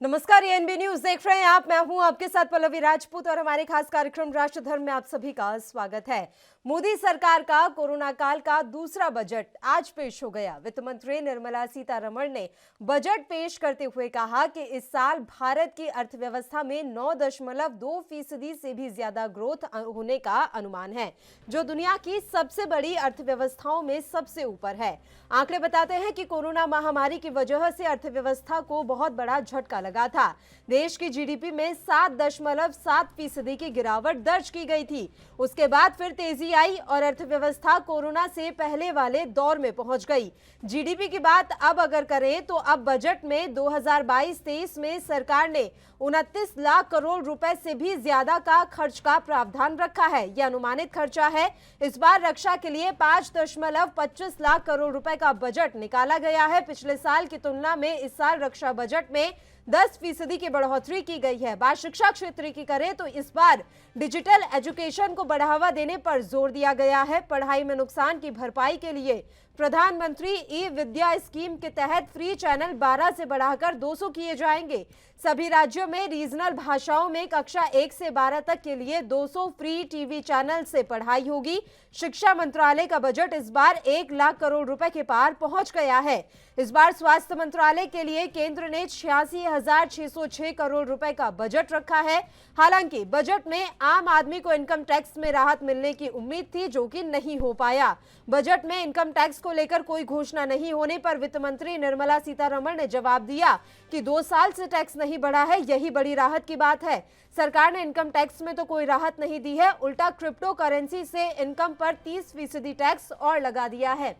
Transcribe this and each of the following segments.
नमस्कार, ANB news देख रहे हैं आप। मैं हूं आपके साथ पल्लवी राजपूत और हमारे खास कार्यक्रम राष्ट्र धर्म में आप सभी का स्वागत है। मोदी सरकार का कोरोना काल का दूसरा बजट आज पेश हो गया। वित्त मंत्री निर्मला सीतारमण ने बजट पेश करते हुए कहा कि इस साल भारत की अर्थव्यवस्था में 9.2% से भी ज्यादा ग्रोथ होने का अनुमान है, जो दुनिया की सबसे बड़ी अर्थव्यवस्थाओं में सबसे ऊपर है। आंकड़े बताते हैं कि कोरोना महामारी की वजह से अर्थव्यवस्था को बहुत बड़ा झटका लगा था। देश की जीडीपी में 7.7% की गिरावट दर्ज की गई थी। उसके बाद फिर तेजी आई और अर्थव्यवस्था कोरोना से पहले वाले दौर में पहुंच गई। जीडीपी की बात अब अगर करें तो अब बजट में 2022-23 में सरकार ने 29 लाख करोड़ रुपए से भी ज्यादा का खर्च का प्रावधान रखा है। यह अनुमानित खर्चा है। इस बार रक्षा के लिए 5.25 लाख करोड़ रुपए का बजट निकाला गया है। पिछले साल की तुलना में इस साल रक्षा बजट में 10% की बढ़ोतरी की गई है। बात शिक्षा क्षेत्र की करें तो इस बार डिजिटल एजुकेशन को बढ़ावा देने पर जोर दिया गया है। पढ़ाई में नुकसान की भरपाई के लिए प्रधानमंत्री ई विद्या स्कीम के तहत फ्री चैनल 12 से बढ़ाकर 200 किए जाएंगे। सभी राज्यों में रीजनल भाषाओं में कक्षा 1 से 12 तक के लिए 200 फ्री टीवी चैनल से पढ़ाई होगी। शिक्षा मंत्रालय का बजट इस बार 1 लाख करोड़ रुपए के पार पहुंच गया है। इस बार स्वास्थ्य मंत्रालय के लिए केंद्र ने 86,606 करोड़ रुपए का बजट रखा है। हालांकि बजट में आम आदमी को इनकम टैक्स में राहत मिलने की उम्मीद थी, जो कि नहीं हो पाया। बजट में इनकम टैक्स को लेकर कोई घोषणा नहीं होने पर वित्त मंत्री निर्मला सीतारमण ने जवाब दिया कि 2 साल से टैक्स नहीं बढ़ा है, यही बड़ी राहत की बात है। सरकार ने इनकम टैक्स में तो कोई राहत नहीं दी है, उल्टा क्रिप्टो करेंसी से इनकम पर 30% टैक्स और लगा दिया है।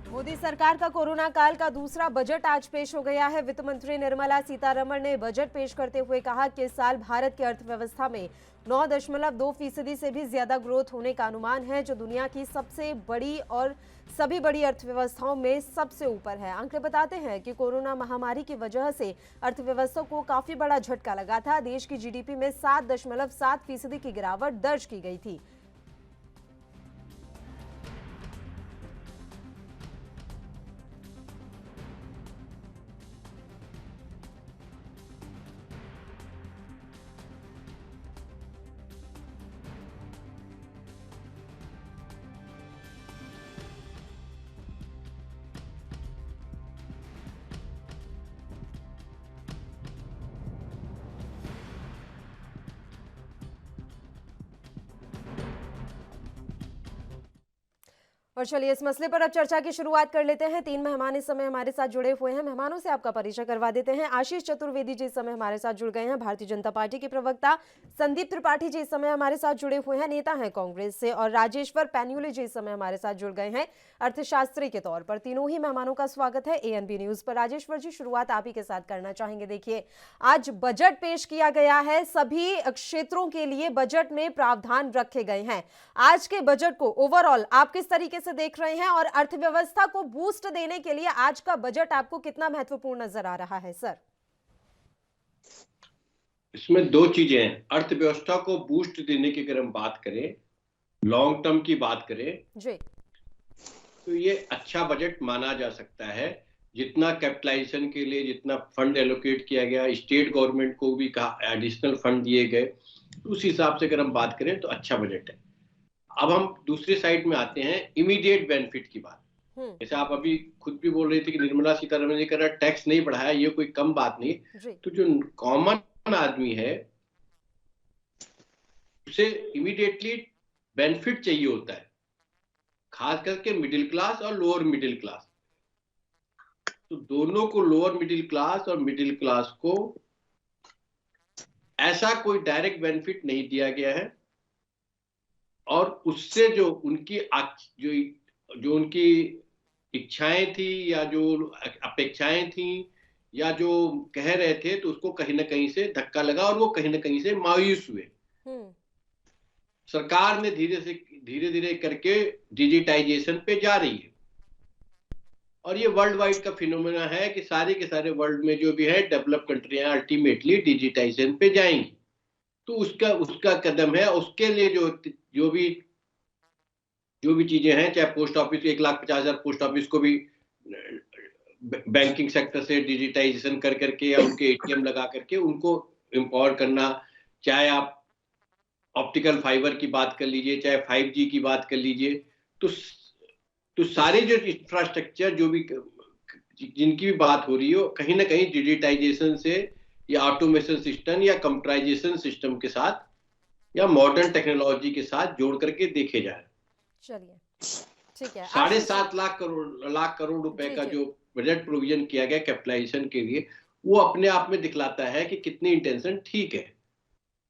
मोदी सरकार का कोरोना काल का दूसरा बजट आज पेश हो गया है। वित्त मंत्री निर्मला सीतारमण ने बजट पेश करते हुए कहा कि इस साल भारत की अर्थव्यवस्था में 9.2% से भी ज्यादा ग्रोथ होने का अनुमान है, जो दुनिया की सबसे बड़ी और सभी बड़ी अर्थव्यवस्थाओं में सबसे ऊपर है। आंकड़े बताते हैं कि कोरोना महामारी की वजह से अर्थव्यवस्था को काफी बड़ा झटका लगा था। देश की जीडीपी में 7.7% की गिरावट दर्ज की गई थी। और चलिए इस मसले पर अब चर्चा की शुरुआत कर लेते हैं। 3 मेहमान इस समय हमारे साथ जुड़े हुए हैं। मेहमानों से आपका परिचय करवा देते हैं। आशीष चतुर्वेदी जी इस समय हमारे साथ जुड़ गए हैं, भारतीय जनता पार्टी के प्रवक्ता। संदीप त्रिपाठी जी इस समय हमारे साथ जुड़े हुए हैं, नेता हैं कांग्रेस से। और राजेश्वर पैन्यूली जी इस समय हमारे साथ जुड़ गए हैं, अर्थशास्त्री के तौर पर। तीनों ही मेहमानों का स्वागत है एएनबी न्यूज पर। राजेश्वर जी, शुरुआत आप ही के साथ करना चाहेंगे। देखिए, आज बजट पेश किया गया है, सभी क्षेत्रों के लिए बजट में प्रावधान रखे गए हैं। आज के बजट को ओवरऑल आप किस तरीके से देख रहे हैं और अर्थव्यवस्था को बूस्ट देने के लिए आज का बजट आपको कितना महत्वपूर्ण नजर आ रहा है सर? इसमें 2 चीजें हैं। अर्थव्यवस्था को बूस्ट देने की अगर हम बात करें, लॉन्ग टर्म की बात करें जी, तो ये अच्छा बजट माना जा सकता है। जितना कैपिटलाइजेशन के लिए जितना फंड एलोकेट किया गया, स्टेट गवर्नमेंट को भी कहा एडिशनल फंड दिए गए, उस हिसाब से अगर हम बात करें तो अच्छा बजट है। अब हम दूसरी साइड में आते हैं, इमीडिएट बेनिफिट की बात। जैसे आप अभी खुद भी बोल रही थी कि निर्मला सीतारमण जी कह रहा टैक्स नहीं बढ़ाया, ये कोई कम बात नहीं। तो जो कॉमन आदमी है उसे इमीडिएटली बेनिफिट चाहिए होता है, खास करके मिडिल क्लास और लोअर मिडिल क्लास। तो दोनों को, लोअर मिडिल क्लास और मिडिल क्लास को, ऐसा कोई डायरेक्ट बेनिफिट नहीं दिया गया है। और उससे जो उनकी जो उनकी इच्छाएं थी या जो अपेक्षाएं थी या जो कह रहे थे, तो उसको कहीं ना कहीं से धक्का लगा और वो कहीं ना कहीं से मायूस हुए। सरकार ने धीरे धीरे करके डिजिटाइजेशन पे जा रही है। और ये वर्ल्ड वाइड का फिनोमेना है कि सारे के सारे वर्ल्ड में जो भी है डेवलप कंट्रियां अल्टीमेटली डिजिटाइजेशन पे जाएंगी। तो उसका उसका कदम है। उसके लिए जो भी चीजें हैं, चाहे पोस्ट ऑफिस 1,50,000 पोस्ट ऑफिस को भी बैंकिंग सेक्टर से डिजिटाइजेशन कर करके या उनके एटीएम लगा करके उनको एम्पावर करना, चाहे आप ऑप्टिकल फाइबर की बात कर लीजिए, चाहे 5G की बात कर लीजिए, तो सारे जो इंफ्रास्ट्रक्चर जो भी जिनकी भी बात हो रही हो, कहीं ना कहीं डिजिटाइजेशन से या ऑटोमेशन सिस्टम या कंप्यूटराइजेशन सिस्टम के साथ या मॉडर्न टेक्नोलॉजी के साथ जोड़ करके देखे जाए। चलिए ठीक है। 7.5 लाख करोड़ रुपए का जो बजट प्रोविजन किया गया कैपिटलाइजेशन के लिए, वो अपने आप में दिखलाता है कि कितनी इंटेंशन ठीक है।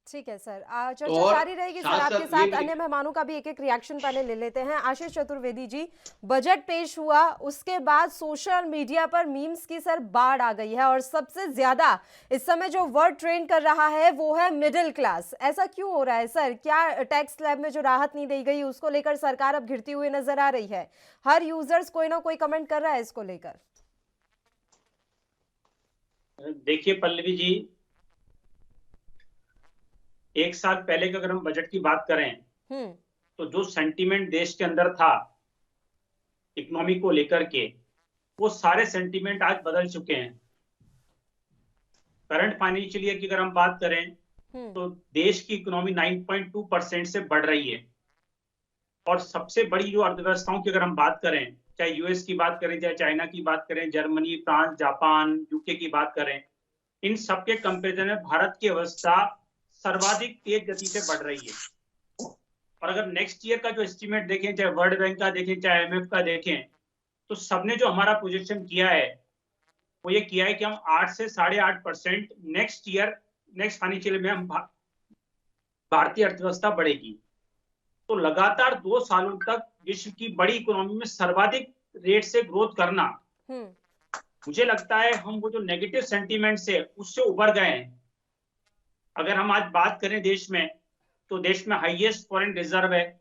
ठीक है सर, चर्चा जारी रहेगी सर आपके साथ। अन्य मेहमानों का भी एक एक रिएक्शन पहले ले लेते हैं। आशीष चतुर्वेदी जी, बजट पेश हुआ, उसके बाद सोशल मीडिया पर मीम्स की सर बाढ़ आ गई है और सबसे ज्यादा इस समय जो वर्ड ट्रेंड कर रहा है वो है मिडिल क्लास। ऐसा क्यों हो रहा है सर? क्या टैक्स स्लैब में जो राहत नहीं दी गई उसको लेकर सरकार अब घिरती हुई नजर आ रही है? हर यूजर्स कोई ना कोई कमेंट कर रहा है इसको लेकर। देखिए पल्लवी जी, एक साल पहले की अगर हम बजट की बात करें तो जो सेंटीमेंट देश के अंदर था इकोनॉमी को लेकर के, वो सारे सेंटीमेंट आज बदल चुके हैं। करंट फाइनेंशियल ईयर की अगर हम बात करें तो देश की इकोनॉमी 9.2% से बढ़ रही है। और सबसे बड़ी जो अर्थव्यवस्थाओं की अगर हम बात करें, चाहे यूएस की बात करें, चाहे चाइना की बात करें, जर्मनी, फ्रांस, जापान, यूके की बात करें, इन सबके कंपेरिजन में भारत की अवस्था सर्वाधिक तेज गति से बढ़ रही है। और अगर नेक्स्ट ईयर का जो एस्टीमेट देखें, चाहे वर्ल्ड बैंक का देखें, चाहे आईएमएफ का देखें, तो सबने जो हमारा प्रोजेक्शन किया है वो ये किया है कि हम 8 से 8.5% नेक्स्ट ईयर, नेक्स्ट फाइनेंशियल में हम भारतीय अर्थव्यवस्था बढ़ेगी। तो लगातार 2 सालों तक विश्व की बड़ी इकोनॉमी में सर्वाधिक रेट से ग्रोथ करना, मुझे लगता है हम वो जो नेगेटिव सेंटीमेंट है उससे उबर गए हैं। अगर हम आज बात करें देश में, तो देश में हाईएस्ट फॉरेन रिजर्व है।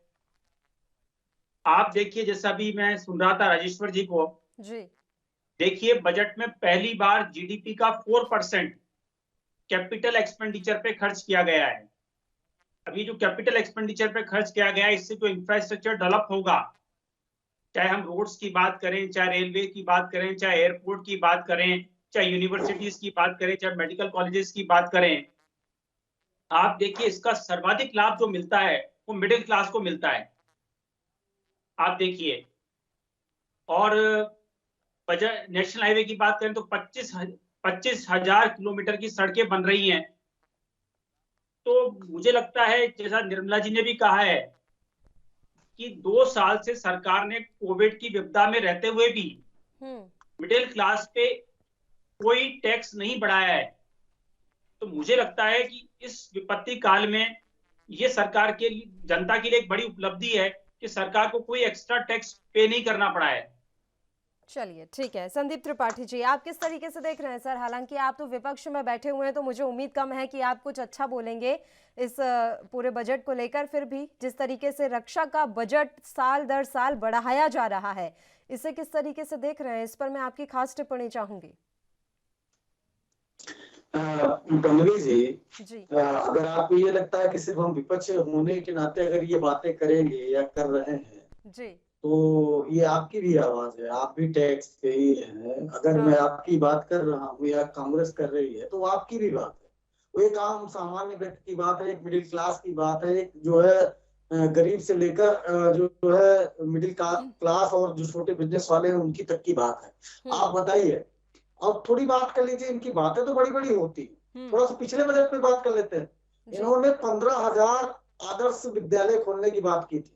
आप देखिए, जैसा भी मैं सुन रहा था राजेश्वर जी को जी, देखिए बजट में पहली बार जीडीपी का 4% कैपिटल एक्सपेंडिचर पे खर्च किया गया है। अभी जो कैपिटल एक्सपेंडिचर पे खर्च किया गया है, इससे जो इंफ्रास्ट्रक्चर डेवलप होगा, चाहे हम रोड्स की बात करें, चाहे रेलवे की बात करें, चाहे एयरपोर्ट की बात करें, चाहे यूनिवर्सिटीज की बात करें, चाहे मेडिकल कॉलेजेस की बात करें, आप देखिए इसका सर्वाधिक लाभ जो मिलता है वो मिडिल क्लास को मिलता है। आप देखिए, और नेशनल हाईवे की बात करें तो 25,000 किलोमीटर की सड़कें बन रही हैं। तो मुझे लगता है, जैसा निर्मला जी ने भी कहा है, कि 2 साल से सरकार ने कोविड की विपदा में रहते हुए भी मिडिल क्लास पे कोई टैक्स नहीं बढ़ाया है। तो मुझे लगता है कि इस विपत्ति काल में ये सरकार के लिए, जनता के लिए एक बड़ी उपलब्धि है कि सरकार को कोई एक्स्ट्रा टैक्स पे नहीं करना पड़ा है। चलिए ठीक है। संदीप त्रिपाठी जी, आप किस तरीके से देख रहे हैं सर? हालांकि आप तो विपक्ष में बैठे हुए हैं, तो मुझे उम्मीद कम है कि आप कुछ अच्छा बोलेंगे इस पूरे बजट को लेकर। फिर भी जिस तरीके से रक्षा का बजट साल दर साल बढ़ाया जा रहा है, इसे किस तरीके से देख रहे हैं? इस पर मैं आपकी खास टिप्पणी चाहूंगी। पल्लवी जी, अगर आपको ये लगता है कि सिर्फ हम विपक्ष होने के नाते अगर ये बातें करेंगे या कर रहे हैं जी, तो ये आपकी भी आवाज है, आप भी टैक्स पे ही हैं। अगर मैं आपकी बात कर रहा हूँ या कांग्रेस कर रही है, तो आपकी भी बात है। वो एक आम सामान्य व्यक्ति की बात है, एक मिडिल क्लास की बात है, एक जो है गरीब से लेकर जो है मिडिल क्लास और जो छोटे बिजनेस वाले हैं उनकी तक की बात है। आप बताइए, अब थोड़ी बात कर लीजिए। इनकी बातें तो बड़ी बड़ी होती, थोड़ा सा पिछले बजट पे बात कर लेते हैं। इन्होंने 15,000 आदर्श विद्यालय खोलने की बात की थी।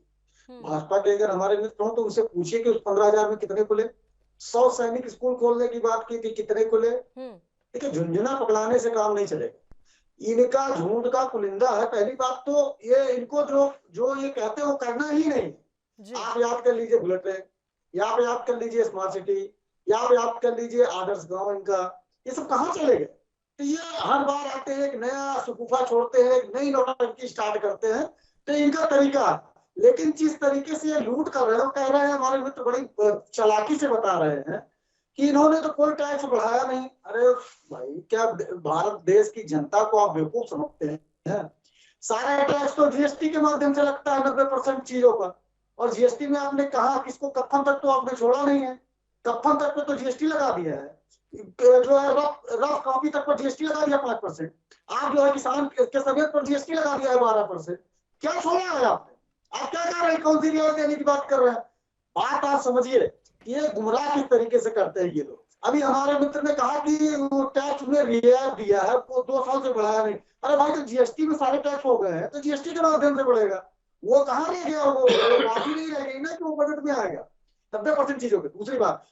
भाजपा के अगर हमारे मित्र हो तो उनसे पूछिए कि उस 15,000 में कितने खुले। 100 सैनिक स्कूल खोलने की बात की थी, कितने खुले? देखिए, झुंझुना पकड़ाने से काम नहीं चलेगा। इनका झूठ का पुलिंदा है। पहली बात तो ये, इनको जो ये कहते हैं वो करना ही नहीं। आप याद कर लीजिए बुलेट ट्रेन, या आप याद कर लीजिए स्मार्ट सिटी, या आप याद कर लीजिए आदर्श गांव। इनका ये सब कहाँ चले गए? तो ये हर बार आते हैं, एक नया सुकूफा छोड़ते हैं, एक नई नौटंकी स्टार्ट करते हैं। तो इनका तरीका, लेकिन जिस तरीके से ये लूट कर रहे हो, कह रहे हैं हमारे मित्र बड़ी चालाकी से बता रहे हैं कि इन्होंने तो कोई टैक्स बढ़ाया नहीं। अरे भाई, क्या भारत देश की जनता को आप बेवकूफ समझते हैं? सारा टैक्स तो जीएसटी के माध्यम से लगता है 90% चीजों पर, और जीएसटी में आपने कहा किसको, कफन तक तो आपने छोड़ा नहीं है। कफन तक पे तो जीएसटी लगा दिया है, जो है रफ कॉपी तक पर जीएसटी लगा दिया 5%। आप जो है किसान के समेत पर जीएसटी लगा दिया है 12%। क्या छोड़ा है आपने? आप क्या कर रहे हैं? कौन सी रियायत देने की बात कर रहे हैं? बात आप समझिए, ये गुमराह किस तरीके से करते हैं ये लोग। अभी हमारे मित्र ने कहा कि टैक्स में रियायत दिया है, वो 2 साल से बढ़ाया नहीं। अरे भाई, तो जीएसटी में सारे टैक्स हो गए हैं, तो जीएसटी के माध्यम से बढ़ेगा। वो कहाँ रह गया? वो बाकी नहीं रह गई ना कि वो बजट में आएगा 90% चीजों पे। दूसरी बात,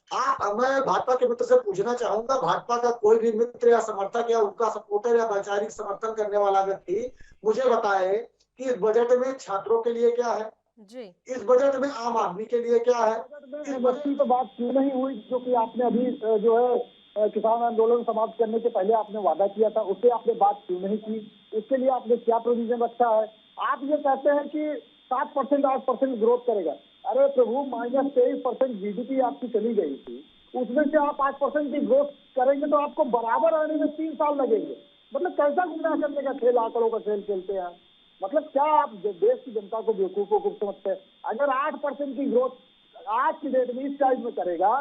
मैं भाजपा के मित्र से पूछना चाहूंगा, भाजपा का कोई भी मित्र या समर्थक या उनका सपोर्टर या वैचारिक समर्थन करने वाला व्यक्ति मुझे बताए कि इस बजट में छात्रों के लिए क्या है जी, इस बजट में आम आदमी के लिए क्या है। इस बजट तो बात क्यों नहीं हुई जो कि आपने अभी जो है किसान आंदोलन समाप्त करने के पहले आपने वादा किया था, उससे आपने बात क्यों नहीं की? उसके लिए आपने क्या प्रोविजन रखा है? आप ये कहते हैं कि 7% 8% ग्रोथ करेगा। अरे प्रभु, -23% जीडीपी आपकी चली गई थी, उसमें से आप 8% की ग्रोथ करेंगे तो आपको बराबर आने में 3 साल लगेंगे। मतलब कैसा गुमराह करने का खेल, आंकड़ों का खेल खेलते हैं? मतलब क्या आप देश की जनता को बेवकूफों को समझते हैं? अगर 8% की ग्रोथ आज की डेट में इस टाइम में करेगा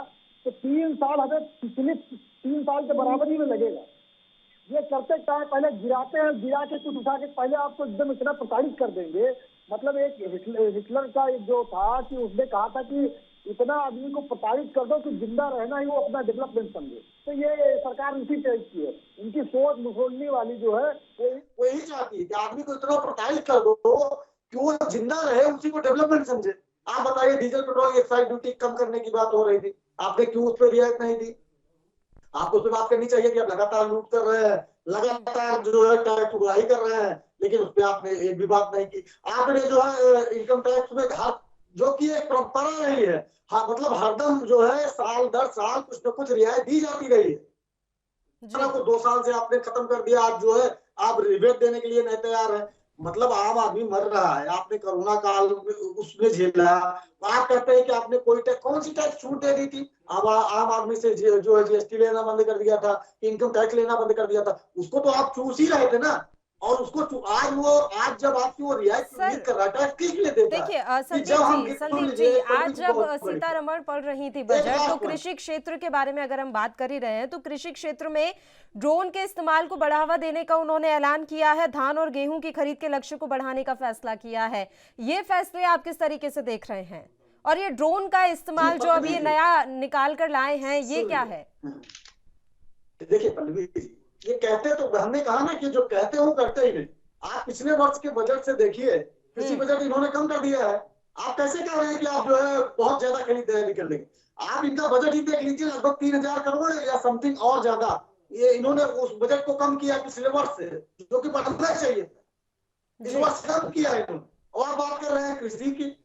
तो 3 साल हमें पिछले 3 साल के बराबर ही में लगेगा। ये करते क्या है, पहले गिराते हैं, गिरा के कुछ उठा के पहले आपको एकदम इतना प्रताड़ित कर देंगे। मतलब एक हिटलर का जो था कि उसने कहा था कि इतना आदमी को प्रताड़ित कर दो कि जिंदा रहना ही वो अपना डेवलपमेंट समझे। तो ये सरकार इसी टाइप की है, इनकी सोच मुसोड़ने वाली जो है वही चाहती है कि आदमी को इतना प्रताड़ित कर दो कि वो जिंदा रहे, उसी को डेवलपमेंट समझे। आप बताइए, डीजल पेट्रोल एक्साइज ड्यूटी कम करने की बात हो रही थी, आपने क्यों उस पर रियायत नहीं दी? आपको तो बात करनी चाहिए कि आप लगातार लूट कर रहे हैं, लगातार जो है टैक्स उगाही कर रहे हैं, लेकिन उस पर आपने एक भी बात नहीं की। आपने जो है इनकम टैक्स में जो कि एक परंपरा रही है, हाँ, मतलब हरदम जो है साल दर साल कुछ न कुछ रियायत दी जाती रही है। को 2 साल से आपने खत्म कर दिया, आज जो है आप रिबेट देने के लिए नहीं तैयार है। मतलब आम आदमी मर रहा है, आपने कोरोना काल उसमें झेला, आप कहते हैं कि आपने कोई टैक्स, कौन सी टैक्स छूट दे दी थी? आम आदमी से जो है जीएसटी लेना बंद कर दिया था, इनकम टैक्स लेना बंद कर दिया था, उसको तो आप चूस ही रहे थे ना। और उसको आज जब आपकी वो रियायत कर रहा है, किस लिए देता है? देखिए संदीप जी, आज जब सीतारमण पढ़ रही थी बजट, तो कृषि क्षेत्र के बारे में अगर हम बात कर ही रहे हैं तो कृषि क्षेत्र में ड्रोन के इस्तेमाल को बढ़ावा देने का उन्होंने ऐलान किया है। धान और गेहूं की खरीद के लक्ष्य को बढ़ाने का फैसला किया है। ये फैसले आप किस तरीके से देख रहे हैं? और ये ड्रोन का इस्तेमाल जो अभी नया निकाल कर लाए हैं, ये क्या है? देखिए पल्लवी जी, ये कहते तो, हमने कहा ना कि जो कहते हो करते ही नहीं। आप पिछले वर्ष के बजट से देखिए, कृषि बजट इन्होंने कम कर दिया है। आप कैसे कह रहे हैं कि आप जो है बहुत ज्यादा खरीद तैयारी कर लेंगे? आप इनका बजट ही देख लीजिए, लगभग 3000 करोड़ या समथिंग और ज्यादा ये इन्होंने उस बजट को कम किया पिछले वर्ष से, जो कि बढ़ना चाहिए। इस वर्ष कम किया है इन्होंने, और बात कर रहे हैं कृषि की।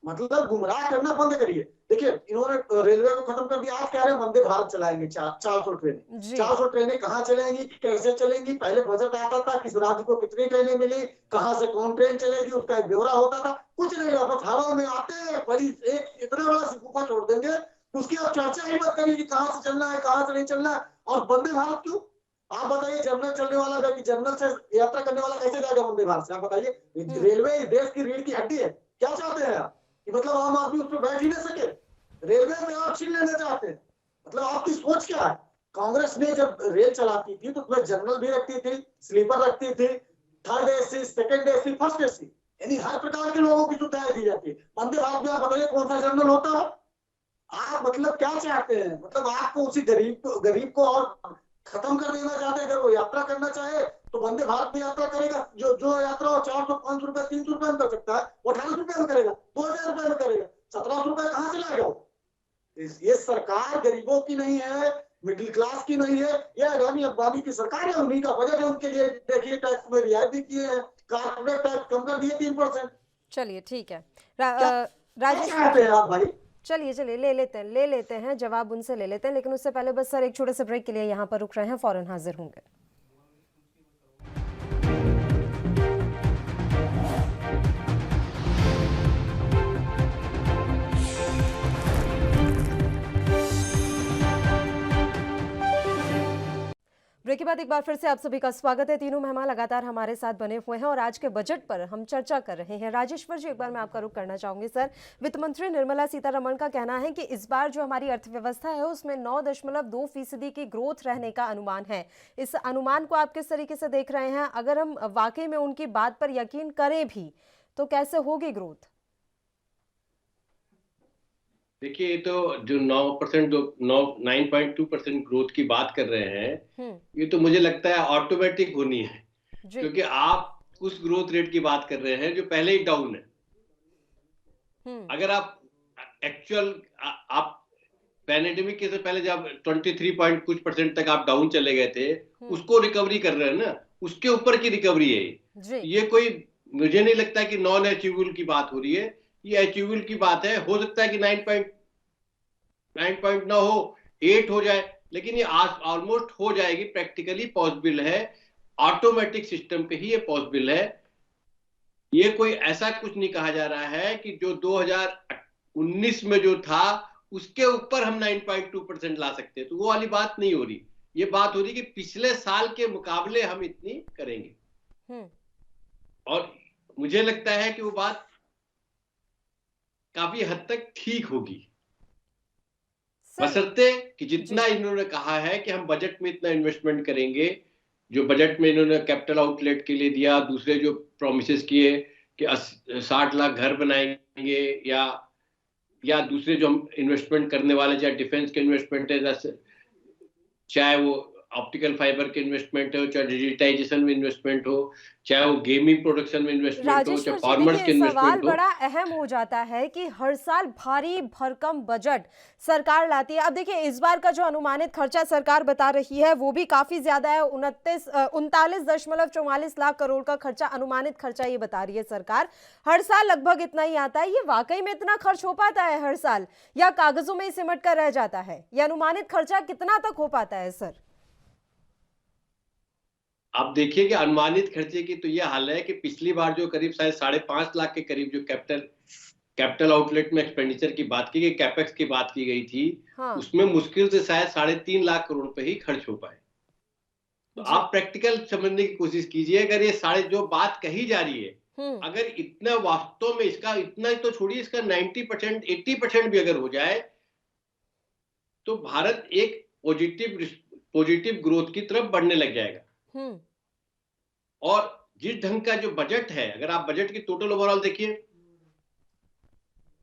मतलब गुमराह करना बंद करिए। देखिए, इन्होंने रेलवे को खत्म कर दिया, आप कह रहे हैं वंदे भारत चलाएंगे, 400 ट्रेनें। 400 ट्रेनें कहाँ चलेंगी, कैसे चलेंगी? पहले बजट आता था, किस राज्य को कितनी ट्रेनें मिली, कहाँ से कौन ट्रेन चलेगी, उसका एक ब्यौरा होता था। कुछ नहीं होता, हवा में आते बड़ी एक इतना बड़ा सिक्का छोड़ देंगे, उसकी आप चर्चा ही मत करिए कि कहाँ से चलना है, कहाँ से नहीं चलना है। और वंदे भारत क्यों? आप बताइए, जनरल चलने वाला व्यक्ति जनरल से यात्रा करने वाला कैसे जाएगा वंदे भारत से? आप बताइए। रेलवे देश की रीढ़ की हड्डी है। क्या चाहते हैं आप? मतलब आम आदमी उस पर बैठ ही नहीं सके? रेलवे में आप छीन लेना चाहते हैं? मतलब आपकी सोच क्या है? कांग्रेस ने जब रेल चलाती थी तो उसमें जनरल भी रखती थी, स्लीपर रखती थी, third AC, second AC, first AC, यानी हर प्रकार के लोगों की सुविधाएं दी जाती है। वंदे भारत में आप बताइए कौन सा जनरल होता है? आप मतलब क्या चाहते हैं? मतलब आपको उसी गरीब को और खत्म कर देना चाहते हैं? अगर वो यात्रा करना चाहे तो वंदे भारत में यात्रा करेगा, जो यात्रा 400, 500 रुपए, 300 रुपए में कर सकता है, वो 1800 रुपए में करेगा, 2000 रुपए में करेगा, 1700 रुपए कहाँ से लाएगा? ये सरकार गरीबों की नहीं है, मिडिल क्लास की नहीं है, ये अडानी अंबानी की सरकार है, उन्हीं का बजट है। उनके लिए देखिए टैक्स में रियायत भी किए हैं, कारपोरेट टैक्स कम कर दिए 3%। चलिए ठीक है, राजेश भाई, चलिए ले लेते हैं जवाब, उनसे ले लेते हैं, लेकिन उससे पहले बस सर एक छोटे से ब्रेक के लिए यहाँ पर रुक रहे हैं, फौरन हाजिर होंगे। ब्रेक के बाद एक बार फिर से आप सभी का स्वागत है। तीनों मेहमान लगातार हमारे साथ बने हुए हैं और आज के बजट पर हम चर्चा कर रहे हैं। राजेश्वर जी, एक बार मैं आपका रुख करना चाहूंगी। सर, वित्त मंत्री निर्मला सीतारमण का कहना है कि इस बार जो हमारी अर्थव्यवस्था है उसमें 9.2% की ग्रोथ रहने का अनुमान है। इस अनुमान को आप किस तरीके से देख रहे हैं? अगर हम वाकई में उनकी बात पर यकीन करें भी तो कैसे होगी ग्रोथ? देखिए, ये तो जो 9.2% ग्रोथ की बात कर रहे हैं, ये तो मुझे लगता है ऑटोमेटिक होनी है, क्योंकि आप उस ग्रोथ रेट की बात कर रहे हैं जो पहले ही डाउन है। अगर आप एक्चुअल आप पैंडेमिक से पहले जब 23% तक आप डाउन चले गए थे, उसको रिकवरी कर रहे हैं ना, उसके ऊपर की रिकवरी है ये कोई मुझे नहीं लगता कि नॉन अचीवेबल की बात हो रही है। ये अचीवेबल की बात है। हो सकता है कि 9 ना हो, 8 हो जाए, लेकिन ये ऑलमोस्ट हो जाएगी। प्रैक्टिकली पॉसिबल है, ऑटोमेटिक सिस्टम पे ही ये पॉसिबल है। ये कोई ऐसा कुछ नहीं कहा जा रहा है कि जो 2019 में जो था उसके ऊपर हम 9.2% ला सकते हैं, तो वो वाली बात नहीं हो रही। ये बात हो रही कि पिछले साल के मुकाबले हम इतनी करेंगे। और मुझे लगता है कि वो बात काफी हद तक ठीक होगी, बशर्ते कि जितना इन्होंने कहा है कि हम बजट में इतना इन्वेस्टमेंट करेंगे, जो बजट में इन्होंने कैपिटल आउटलेट के लिए दिया, दूसरे जो प्रॉमिसेस किए कि 60 लाख घर बनाएंगे, या दूसरे जो हम इन्वेस्टमेंट करने वाले, चाहे डिफेंस के इन्वेस्टमेंट है, चाहे वो ऑप्टिकल फाइबर के इन्वेस्टमेंट हो, चाहे डिजिटाइजेशन में इन्वेस्टमेंट हो, चाहे वो गेमिंग प्रोडक्शन में इन्वेस्टमेंट हो, चाहे फार्मर्स के इन्वेस्टमेंट हो। सवाल बड़ा अहम हो जाता है कि हर साल भारी भरकम बजट सरकार लाती है। अब देखिए, इस बार का जो अनुमानित खर्चा सरकार बता रही है वो भी काफी ज्यादा है। 39.44 लाख करोड़ का खर्चा, अनुमानित खर्चा ये बता रही है सरकार। हर साल लगभग इतना ही आता है। ये वाकई में इतना खर्च हो पाता है हर साल, या कागजों में ही सिमट कर रह जाता है? ये अनुमानित खर्चा कितना तक हो पाता है सर? आप देखिए कि अनुमानित खर्चे की तो यह हाल है कि पिछली बार जो करीब शायद 5.5 लाख के करीब जो कैपिटल आउटलेट में एक्सपेंडिचर की बात की गई, कैपेक्स की बात की गई थी, उसमें मुश्किल से शायद 3.5 लाख करोड़ पे ही खर्च हो पाए। तो आप प्रैक्टिकल समझने की कोशिश कीजिए। अगर ये जो बात कही जा रही है, अगर इतना वास्तव में इसका इतना तो छोड़िए, इसका 90% 80% भी अगर हो जाए तो भारत एक पॉजिटिव ग्रोथ की तरफ बढ़ने लग जाएगा। और जिस ढंग का जो बजट है, अगर आप बजट की टोटल ओवरऑल देखिए,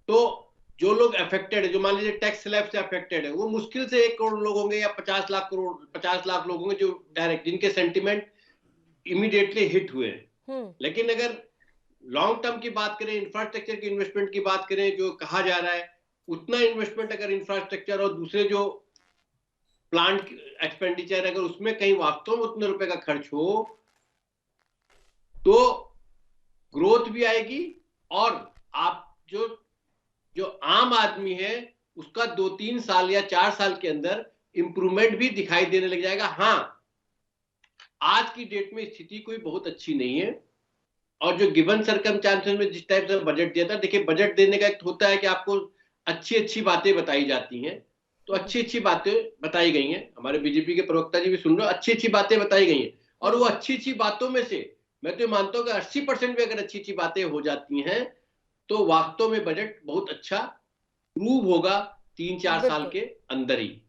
तो जो लोग अफेक्टेड है, जो मान लीजिए टैक्स स्लैब से अफेक्टेड है, वो मुश्किल से 1 करोड़ लोग होंगे या 50 लाख लोग होंगे जो डायरेक्ट, जिनके सेंटिमेंट इमीडिएटली हिट हुए हैं। लेकिन अगर लॉन्ग टर्म की बात करें, इंफ्रास्ट्रक्चर की इन्वेस्टमेंट की बात करें, जो कहा जा रहा है, उतना इन्वेस्टमेंट अगर इंफ्रास्ट्रक्चर और दूसरे जो प्लांट एक्सपेंडिचर, अगर उसमें कहीं वास्तव में उतने रुपए का खर्च हो तो ग्रोथ भी आएगी, और आप जो आम आदमी है उसका 2-3 साल या 4 साल के अंदर इंप्रूवमेंट भी दिखाई देने लग जाएगा। हाँ, आज की डेट में स्थिति कोई बहुत अच्छी नहीं है, और जो गिवन सर्कमस्टेंसेस में जिस टाइप से बजट दिया था, देखिए बजट देने का एक होता है कि आपको अच्छी बातें बताई जाती हैं, तो अच्छी बातें बताई गई हैं। हमारे बीजेपी के प्रवक्ता जी भी सुन रहे हो, अच्छी बातें बताई गई हैं, और वो अच्छी बातों में से मैं तो मानता हूं कि 80% भी अगर अच्छी बातें हो जाती हैं तो वास्तव में बजट बहुत अच्छा प्रूव होगा 3-4 साल के अंदर ही।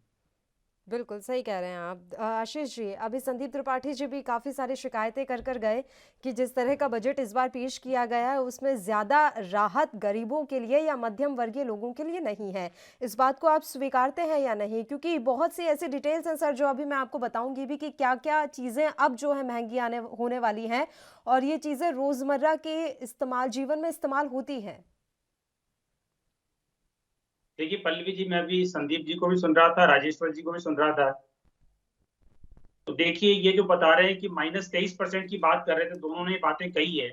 बिल्कुल सही कह रहे हैं आप आशीष जी। अभी संदीप त्रिपाठी जी भी काफ़ी सारी शिकायतें कर गए कि जिस तरह का बजट इस बार पेश किया गया है उसमें ज़्यादा राहत गरीबों के लिए या मध्यम वर्गीय लोगों के लिए नहीं है। इस बात को आप स्वीकारते हैं या नहीं? क्योंकि बहुत सी ऐसी डिटेल्स हैं सर जो अभी मैं आपको बताऊंगी भी कि क्या क्या चीज़ें अब जो है महंगी होने वाली हैं, और ये चीज़ें रोज़मर्रा के जीवन में इस्तेमाल होती हैं। देखिए पल्लवी जी, मैं भी संदीप जी को भी सुन रहा था, राजेश्वर जी को भी सुन रहा था। तो देखिए, ये जो बता रहे हैं कि -23% की बात कर रहे थे, दोनों ने बातें कही है।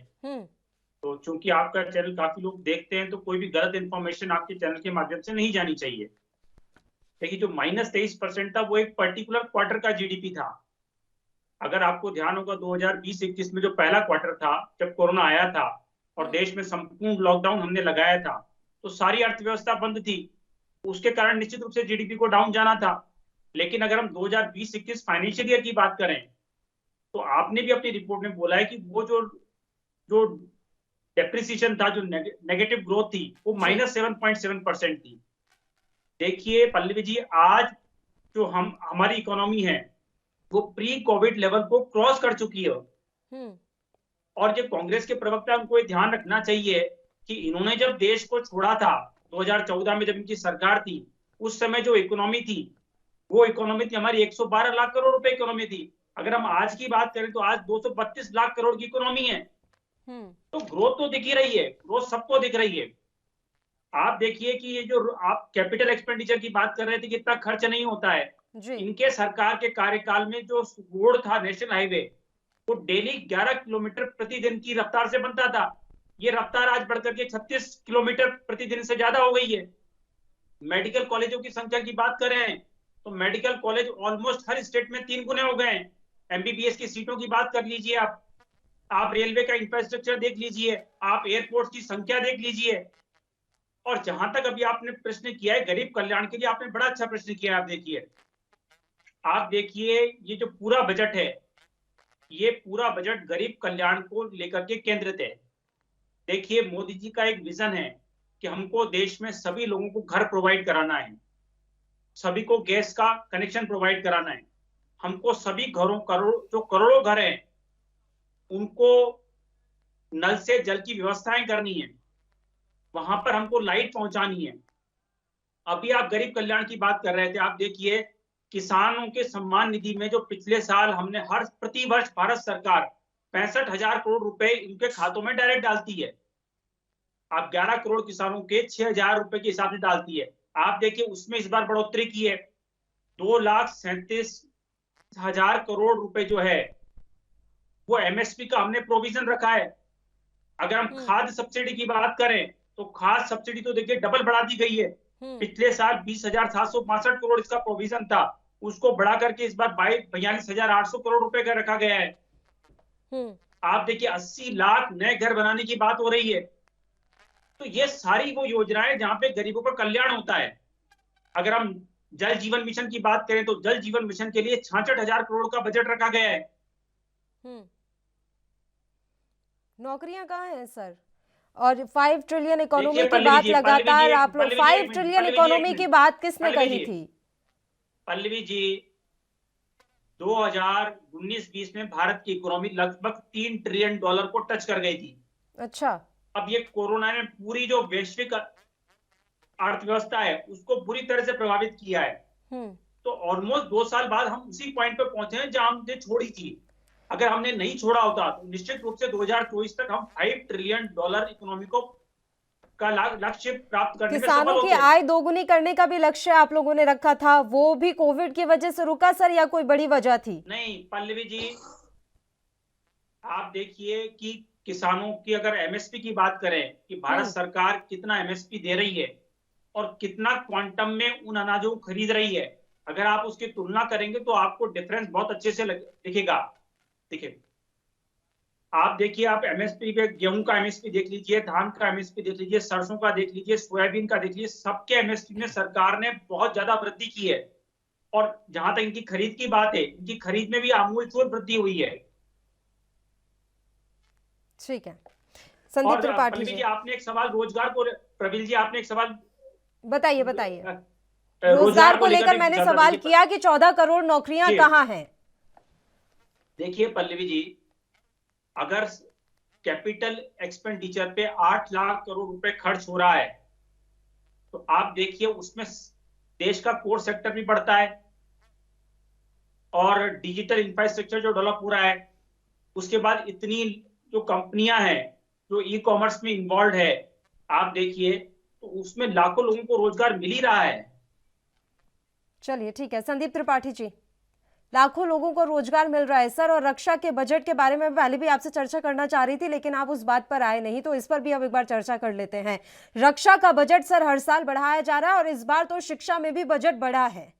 तो चूंकि आपका चैनल काफी लोग देखते हैं, तो कोई भी गलत इंफॉर्मेशन आपके चैनल के माध्यम से नहीं जानी चाहिए। देखिए, जो -23% था वो एक पर्टिकुलर क्वार्टर का जीडीपी था। अगर आपको ध्यान होगा 2020-21 में जो पहला क्वार्टर था, जब कोरोना आया था और देश में संपूर्ण लॉकडाउन हमने लगाया था, तो सारी अर्थव्यवस्था बंद थी। उसके कारण निश्चित रूप से जीडीपी को डाउन जाना था। लेकिन अगर हम 2020-21 फाइनेंशियल ईयर की बात करें तो आपने भी अपनी रिपोर्ट में बोला है कि वो जो जो डेप्रिसिएशन था, जो नेगेटिव ग्रोथ थी, वो -7.7% थी। देखिए पल्लवी जी, आज जो हमारी इकोनॉमी है वो प्री कोविड लेवल को क्रॉस कर चुकी है। और जो कांग्रेस के प्रवक्ता, उनको ये ध्यान रखना चाहिए कि इन्होंने जब देश को छोड़ा था 2014 में, जब इनकी सरकार थी, उस समय जो इकोनॉमी थी वो इकोनॉमी थी हमारी 112 लाख करोड़ रुपए इकोनॉमी थी। अगर हम आज की बात करें तो आज 232 लाख करोड़ की इकोनॉमी है। तो ग्रोथ तो दिख ही रही है, ग्रोथ सबको दिख रही है। आप देखिए कि ये जो आप कैपिटल एक्सपेंडिचर की बात कर रहे थे कि इतना खर्च नहीं होता है, इनके सरकार के कार्यकाल में जो रोड था, नेशनल हाईवे, वो डेली 11 किलोमीटर प्रतिदिन की रफ्तार से बनता था। ये रफ्तार आज बढ़कर के 36 किलोमीटर प्रतिदिन से ज्यादा हो गई है। मेडिकल कॉलेजों की संख्या की बात करें तो मेडिकल कॉलेज ऑलमोस्ट हर स्टेट में 3 गुने हो गए हैं। एमबीबीएस की सीटों की बात कर लीजिए, आप रेलवे का इंफ्रास्ट्रक्चर देख लीजिए, आप एयरपोर्ट की संख्या देख लीजिए। और जहां तक अभी आपने प्रश्न किया है गरीब कल्याण के लिए, आपने बड़ा अच्छा प्रश्न किया है। आप देखिए ये जो पूरा बजट है, ये पूरा बजट गरीब कल्याण को लेकर के केंद्रित है। देखिए मोदी जी का एक विजन है कि हमको देश में सभी लोगों को घर प्रोवाइड कराना है, सभी को गैस का कनेक्शन प्रोवाइड कराना है, हमको सभी घरों जो करोड़ों घर हैं उनको नल से जल की व्यवस्थाएं करनी है, वहां पर हमको लाइट पहुंचानी है। अभी आप गरीब कल्याण की बात कर रहे थे, आप देखिए किसानों के सम्मान निधि में जो पिछले साल हमने हर प्रति वर्ष भारत सरकार 65,000 करोड़ रुपए इनके खातों में डायरेक्ट डालती है। आप 11 करोड़ किसानों के 6,000 रुपए के हिसाब से डालती है। आप देखिए उसमें इस बार बढ़ोतरी की है, 2,37,000 करोड़ रुपए जो है वो एमएसपी का हमने प्रोविजन रखा है। अगर हम खाद सब्सिडी की बात करें तो खाद सब्सिडी तो देखिए डबल बढ़ा दी गई है। पिछले साल 20,762 करोड़ इसका प्रोविजन था, उसको बढ़ा करके इस बार 42,800 करोड़ रुपए का रखा गया है। आप देखिए 80 लाख नए घर बनाने की बात हो रही है। तो ये सारी वो योजनाएं जहां पे गरीबों का कल्याण होता है। अगर हम जल जीवन मिशन की बात करें तो जल जीवन मिशन के लिए 66,000 करोड़ का बजट रखा गया है। नौकरियां कहाँ हैं सर? और 5 ट्रिलियन इकोनॉमी की बात लगातार आप लोग, 5 ट्रिलियन इकोनॉमी की बात किसने कही थी? पल्लवी जी, 2019-20 में भारत की इकोनॉमी लगभग $3 ट्रिलियन को टच कर गई थी। अच्छा। अब ये कोरोना ने पूरी जो वैश्विक अर्थव्यवस्था है उसको बुरी तरह से प्रभावित किया है। तो ऑलमोस्ट 2 साल बाद हम उसी पॉइंट पे पहुंचे हैं जहां हमने छोड़ी थी। अगर हमने नहीं छोड़ा होता तो निश्चित रूप से 2024 तक हम $5 ट्रिलियन इकोनॉमी को का लक्ष्य प्राप्त करने में सफल होते। किसानों की आय दोगुनी करने का भी लक्ष्य आप लोगों ने रखा था, वो भी कोविड की वजह से रुका सर, या कोई बड़ी वजह थी? नहीं पल्लवी जी, आप देखिए कि किसानों की अगर एमएसपी की बात करें कि भारत सरकार कितना एमएसपी दे रही है और कितना क्वांटम में उन अनाजों को खरीद रही है, अगर आप उसकी तुलना करेंगे तो आपको डिफरेंस बहुत अच्छे से दिखेगा। देखिए आप देखिए, आप एमएसपी पे गेहूं का एमएसपी देख लीजिए, धान का एमएसपी देख लीजिए, सरसों का देख लीजिए, सोयाबीन का देख लीजिए, सबके एमएसपी में सरकार ने बहुत ज्यादा वृद्धि की है। और जहां तक इनकी खरीद की बात है, इनकी खरीद में भी आमूलचूल वृद्धि हुई है। ठीक है संदीप त्रिपाठी जी, आपने एक सवाल रोजगार को, प्रवीण जी आपने एक सवाल बताइए। रोजगार को लेकर मैंने सवाल किया कि 14 करोड़ नौकरियां कहां हैं? देखिए पल्लवी जी, अगर कैपिटल एक्सपेंडिचर पे 8 लाख करोड़ रुपए खर्च हो रहा है तो आप देखिए उसमें देश का कोर सेक्टर भी बढ़ता है और डिजिटल इंफ्रास्ट्रक्चर जो डेवलप हो रहा है, उसके बाद इतनी जो कंपनियां हैं जो ई कॉमर्स में इन्वॉल्व है, आप देखिए तो उसमें लाखों लोगों को रोजगार मिल ही रहा है। चलिए ठीक है संदीप त्रिपाठी जी, लाखों लोगों को रोजगार मिल रहा है सर। और रक्षा के बजट के बारे में पहले भी आपसे चर्चा करना चाह रही थी लेकिन आप उस बात पर आए नहीं, तो इस पर भी अब एक बार चर्चा कर लेते हैं। रक्षा का बजट सर हर साल बढ़ाया जा रहा है और इस बार तो शिक्षा में भी बजट बढ़ा है।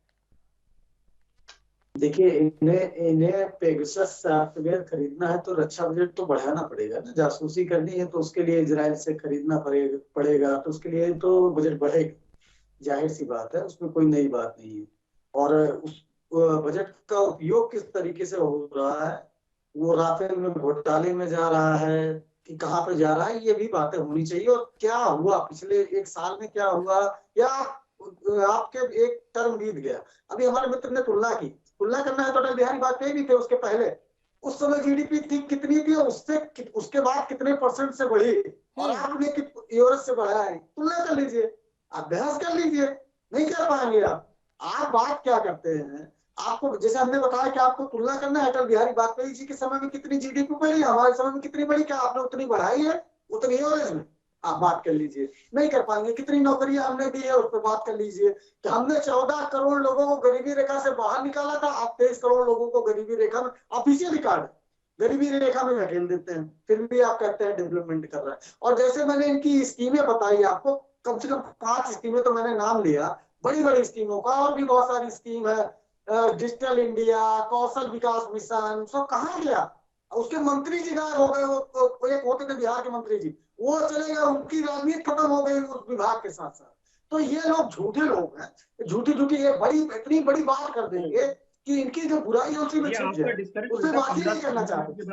देखिए इन्हें पेगासस सॉफ्टवेयर खरीदना है तो रक्षा बजट तो बढ़ाना पड़ेगा ना। जासूसी करनी है तो उसके लिए इजराइल से खरीदना पड़ेगा तो उसके लिए तो बजट बढ़ेगा, जाहिर सी बात है, उसमें कोई नई बात नहीं है। और उस बजट का उपयोग किस तरीके से हो रहा है, वो राफेल में घोटाले में जा रहा है कि कहाँ पे जा रहा है, ये भी बातें होनी चाहिए। और क्या हुआ पिछले एक साल में, क्या हुआ, या आपके एक टर्म बीत गया। अभी हमारे मित्र ने तुलना करना है तो अटल बिहारी वाजपेयी भी थे उसके पहले, उस समय जीडीपी थी कितनी थी, उससे उसके बाद कितने परसेंट से बढ़ी, और आपने यूरोप से बढ़ा है। तुलना कर लीजिए, अभ्यास कर लीजिए, नहीं कर पाएंगे आप बात क्या करते हैं। आपको जैसे हमने बताया कि आपको तुलना करना है, अटल बिहारी वाजपेयी जी के समय में कितनी जीडीपी बढ़ी, हमारे समय में कितनी बढ़ी, क्या आपने उतनी बढ़ाई है, उतनी एवरेज में आप बात कर लीजिए, नहीं कर पाएंगे। कितनी नौकरियां हमने दी है उस पर बात कर लीजिए कि हमने 14 करोड़ लोगों को गरीबी रेखा से बाहर निकाला था, आप 23 करोड़ लोगों को गरीबी रेखा में, ऑफिशियल रिकॉर्ड गरीबी रेखा में धकेल देते हैं, फिर भी आप कहते हैं डेवलपमेंट कर रहा है। और जैसे मैंने इनकी स्कीमें बताई आपको, कम से कम 5 स्कीमें तो मैंने नाम लिया, बड़ी बड़ी स्कीमों का, और भी बहुत सारी स्कीम है, डिजिटल इंडिया, कौशल विकास मिशन, सब कहाँ गया। उसके मंत्री जी गायब हो गए, वो एक होते थे बिहार के मंत्री जी, वो चले गए, उनकी राजनीति खत्म हो गई उस विभाग के साथ साथ। तो ये लोग झूठे लोग हैं, झूठी झूठी ये बड़ी इतनी बड़ी बात कर देंगे कि इनकी जो बुराई है उसी में छिप जाए, उससे बात ही नहीं करना चाहते।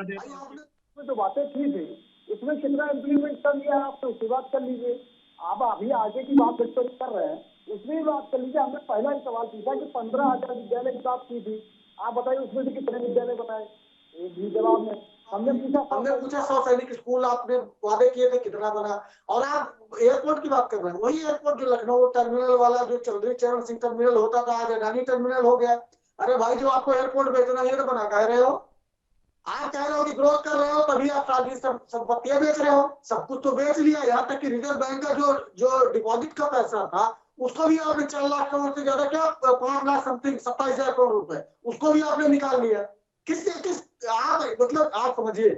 जो बातें ठीक है, उसमें कितना इम्प्लीमेंट कर लिया है आपने, उसकी बात कर लीजिए। आप अभी आगे की बात डिस्कस कर रहे हैं, उसमें भी बात कर लीजिए। हमने पहला ही सवाल पूछा कि 15,000 विद्यालय की बात की थी, आप बताइए उसमें से कितने विद्यालय बनाए, एक भी जवाब में। हमने पूछा 100 सैनिक स्कूल आपने वादे किए थे, कितना बना। और आप एयरपोर्ट की बात कर रहे हैं, वही एयरपोर्ट जो लखनऊ टर्मिनल वाला, जो चौधरी चरण सिंह टर्मिनल होता था, आज अडानी टर्मिनल हो गया। अरे भाई, जो आपको एयरपोर्ट बेचना है तो बना कह रहे हो, आप कह रहे हो कि ग्रोथ कर रहे हो, तभी आप सारी संपत्तियां बेच रहे हो, सब कुछ तो बेच लिया। यहाँ तक कि रिजर्व बैंक का जो डिपॉजिट का पैसा था, उसको भी आपने 4 लाख करोड़ से ज्यादा, क्या 5 लाख समथिंग 27,000 करोड़ रुपए, उसको भी आपने निकाल लिया। किस आप मतलब आप समझिए,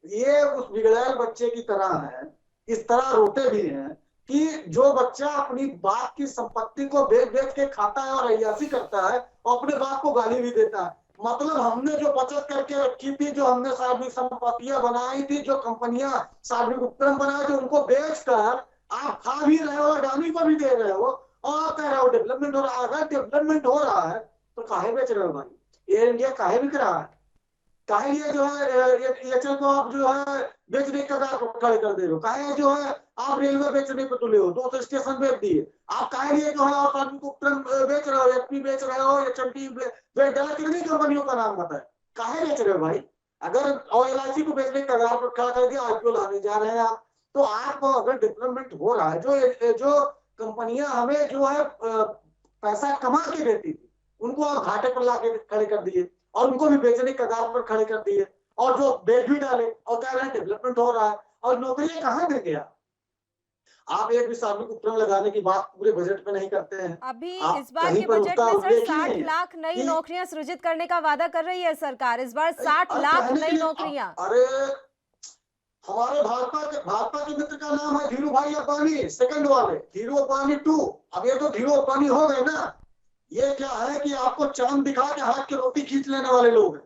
ये उस बिगड़ैल बच्चे की तरह है, इस तरह रोते भी हैं कि जो बच्चा अपनी बाप की संपत्ति को बेच बेच के खाता है और अय्यासी करता है, और अपने बाप को गाली भी देता है। मतलब हमने जो बचत करके रखी थी, जो हमने सार्वजनिक संपत्तियां बनाई थी, जो कंपनियां सार्वजनिक उपक्रम बनाए थे, उनको बेचकर आप खा भी रहे हो, अडानी को भी दे रहे हो, और आप कह रहे हो डेवलपमेंट हो रहा है। अगर डेवलपमेंट हो रहा है तो काहे बेच रहे हो भाई? एयर इंडिया काहे बिक रहा है? काहे ये जो है एचएल को आप जो है बेचने का खड़े कर दे रहे हो? काहे जो है आप रेलवे बेचने पे तुले हो, 200 स्टेशन बेच दिए। आप काहे लिए जो है आप सार्वजनिक उपक्रम बेच रहे हो, एफपी बेच रहे हो, एचएमटी बेच डाला, कितनी कंपनियों का नाम बताए, काहे बेच रहे हो भाई? अगर और एलआईसी को बेचने का कगार पर खड़ा कर दिया, आईपीओ लाने जा रहे हैं आप, तो आप अगर डेवलपमेंट हो रहा है, जो कंपनियां हमें जो है पैसा कमा के देती थी, उनको आप घाटे पर ला के खड़े कर दिए, और उनको भी बेचने के कगार पर खड़े कर दिए, और जो बेच भी डाले और कह रहे हैं डेवलपमेंट हो रहा है, और नौकरियां कहाँ दे गया? आप एक भी सार्वजनिक उपक्रम लगाने की बात पूरे बजट में नहीं करते हैं। अभी इस बार के बजट में सर 60 लाख नई नौकरियां सृजित करने का वादा कर रही है सरकार, इस बार 60 लाख नई नौकरियां। अरे हमारे भाजपा के मित्र का नाम है धीरू भाई अंबानी, सेकंड वाले धीरू अंबानी 2। अब ये तो धीरू अंबानी हो गए ना। ये क्या है कि आपको चांद दिखा के हाथ की रोटी खींच लेने वाले लोग हैं।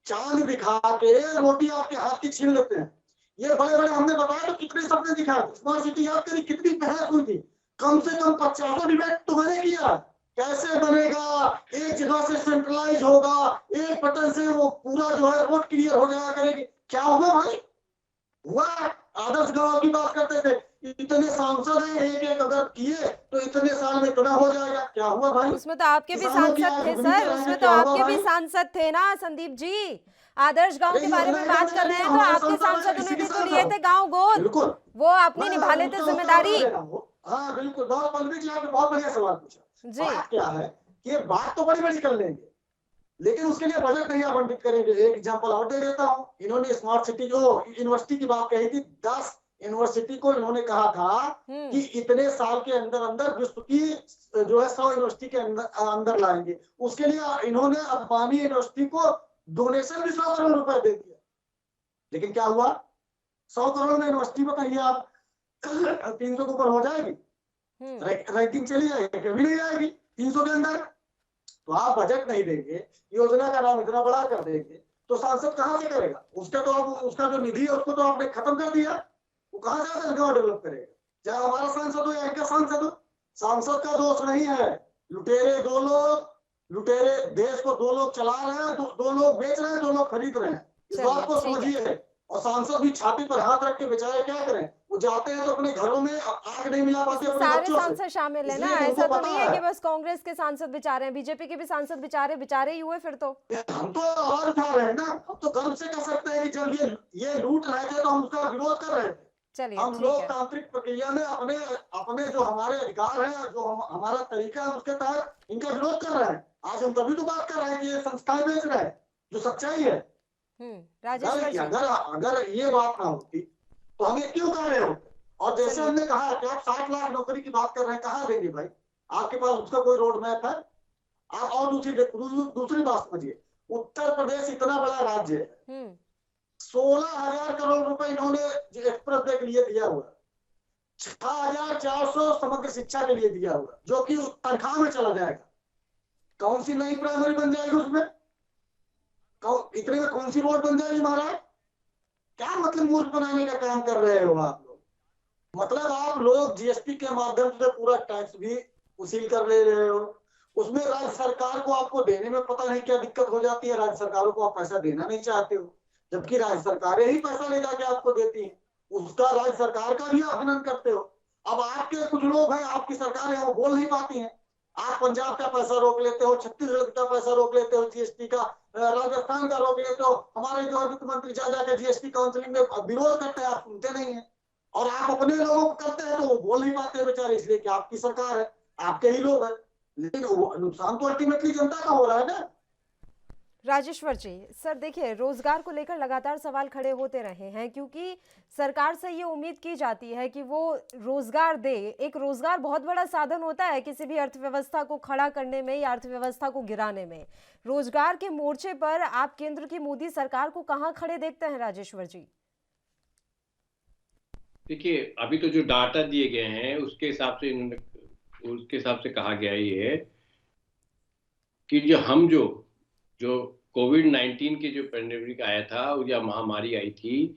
चांद दिखा के रोटी आपके हाथ की छीन लेते हैं। ये बड़े बड़े हमने बताया तो कितने सपने दिखाए। स्मार्ट सिटी याद करी, कितनी बहस हुई थी, कम से कम 50 डिबेट तो मैंने किया। कैसे बनेगा, एक जगह से सेंट्रलाइज होगा, एक बटन से वो पूरा जो है रोड क्लियर हो जाएगा करेगी। क्या होगा भाई? हुआ? आदर्श गांव की बात करते थे, इतने सांसद हैं, एक अगर किए तो इतने साल में इतना हो जाएगा। क्या हुआ भाई? उसमें तो आपके भी सांसद थे सर, उसमें तो आपके भी सांसद थे ना संदीप जी। आदर्श गांव के बारे में बात कर रहे हैं तो आपके सांसदों ने भी तो लिए थे गांव गोद, वो आपने निभा लेते जिम्मेदारी। हाँ बिल्कुल, बहुत बढ़िया सवाल पूछा जी। क्या है कि ये बात तो बड़ी बड़ी कर लेंगे, लेकिन उसके लिए बजट नहीं आवंटित करेंगे। एक एग्जांपल और दे देता हूँ। इन्होंने स्मार्ट सिटी को यूनिवर्सिटी की बात कही थी, 10 यूनिवर्सिटी को इन्होंने कहा था कि इतने साल के अंदर अंदर विश्व की जो है 100 यूनिवर्सिटी के अंदर लाएंगे। उसके लिए इन्होंने अंबानी यूनिवर्सिटी को डोनेशन भी 100 करोड़ रुपए दे दिया। लेकिन क्या हुआ? 100 करोड़ में यूनिवर्सिटी में कहिए आप 300 के ऊपर हो जाएगी, रैंकिंग चली जाएगी, कभी नहीं जाएगी 300 के अंदर। तो आप बजट नहीं देंगे, योजना का नाम इतना बड़ा कर देंगे, तो सांसद कहाँ से करेगा? उसका जो निधि है उसको तो आपने खत्म कर दिया। वो कहाँ जाकर गाँव डेवलप करेगा? चाहे हमारा सांसद हो या इनका सांसद हो, सांसद का दोष नहीं है। लुटेरे 2 लोग लुटेरे देश को 2 लोग चला रहे हैं, 2 लोग बेच रहे हैं, 2 लोग खरीद रहे हैं। इस बात को समझिए। और सांसद भी छाती पर हाथ रख के बेचारे क्या करें, वो जाते हैं तो अपने घरों में आग नहीं मिला पाते अपने सारे बच्चों से। सांसद शामिल है ना, इसलिए ऐसा उनको तो पता नहीं है कि है। बस कांग्रेस के सांसद बेचारे हैं, बीजेपी के भी सांसद बेचारे ही हुए फिर तो। हम तो आवाज उठा रहे हैं ना, हम तो गर्व से कह सकते हैं कि जब ये लूट रहे थे तो हम उसका विरोध कर रहे थे। चलिए हम ठीक है। लोकतांत्रिक प्रक्रिया में अपने अपने जो हमारे अधिकार हैं, जो हमारा तरीका है, उसके तहत इनका विरोध कर रहे हैं। आज हम तभी तो बात कर रहे हैं कि ये संस्थाएं बेच रहे हैं, जो सच्चाई है। राजेश्वर जी, अगर ये बात ना होती तो हम ये क्यों कर रहे होते। और जैसे हमने कहा कि आप 60 लाख नौकरी की बात कर रहे हैं, कहाँ देंगे भाई, आपके पास उसका कोई रोड मैप है आप? और दूसरी बात समझिए, उत्तर प्रदेश इतना बड़ा राज्य है, 16,000 करोड़ रुपए इन्होंने एक्सप्रेस वे के लिए दिया हुआ, 6,400 समग्र शिक्षा के लिए दिया हुआ, जो कि तनख्वाह में चला जाएगा। कौन सी नई प्राइमरी बन जाएगी उसमें, इतने में कौन सी रोड बन जाएगी महाराज? क्या मतलब मूर्ख बनाने का काम कर रहे हो आप लोग? मतलब आप लोग जीएसटी के माध्यम से पूरा टैक्स भी वसूल कर ले रहे हो, उसमें राज्य सरकार को आपको देने में पता नहीं क्या दिक्कत हो जाती है। राज्य सरकारों को आप पैसा देना नहीं चाहते हो, जबकि राज्य सरकारें ही पैसा ले जाके आपको देती हैं, उसका राज्य सरकार का भी अपहनन करते हो। अब आपके कुछ लोग हैं, आपकी सरकार है, वो बोल नहीं पाती हैं। आप पंजाब का पैसा रोक लेते हो, छत्तीसगढ़ का पैसा रोक लेते हो जीएसटी का, राजस्थान का रोक लेते हो। हमारे जो वित्त मंत्री जा जाकर जीएसटी काउंसिलिंग में विरोध करते हैं, आप सुनते नहीं है। और आप अपने लोगों को करते हैं तो वो बोल नहीं पाते बेचारे, इसलिए कि आपकी सरकार है, आपके ही लोग हैं। लेकिन नुकसान तो अल्टीमेटली जनता का हो रहा है ना। राजेश्वर जी, सर देखिए, रोजगार को लेकर लगातार सवाल खड़े होते रहे हैं, क्योंकि सरकार से ये उम्मीद की जाती है कि वो रोजगार दे। एक रोजगार बहुत बड़ा साधन होता है किसी भी अर्थव्यवस्था को खड़ा करने में या अर्थव्यवस्था को गिराने में। रोजगार के मोर्चे पर आप केंद्र की मोदी सरकार को कहां खड़े देखते हैं राजेश्वर जी? देखिए, अभी तो जो डाटा दिए गए हैं उसके हिसाब से कहा गया ये है कि जो कोविड-19 के जो पेंडेमिक आया था या महामारी आई थी,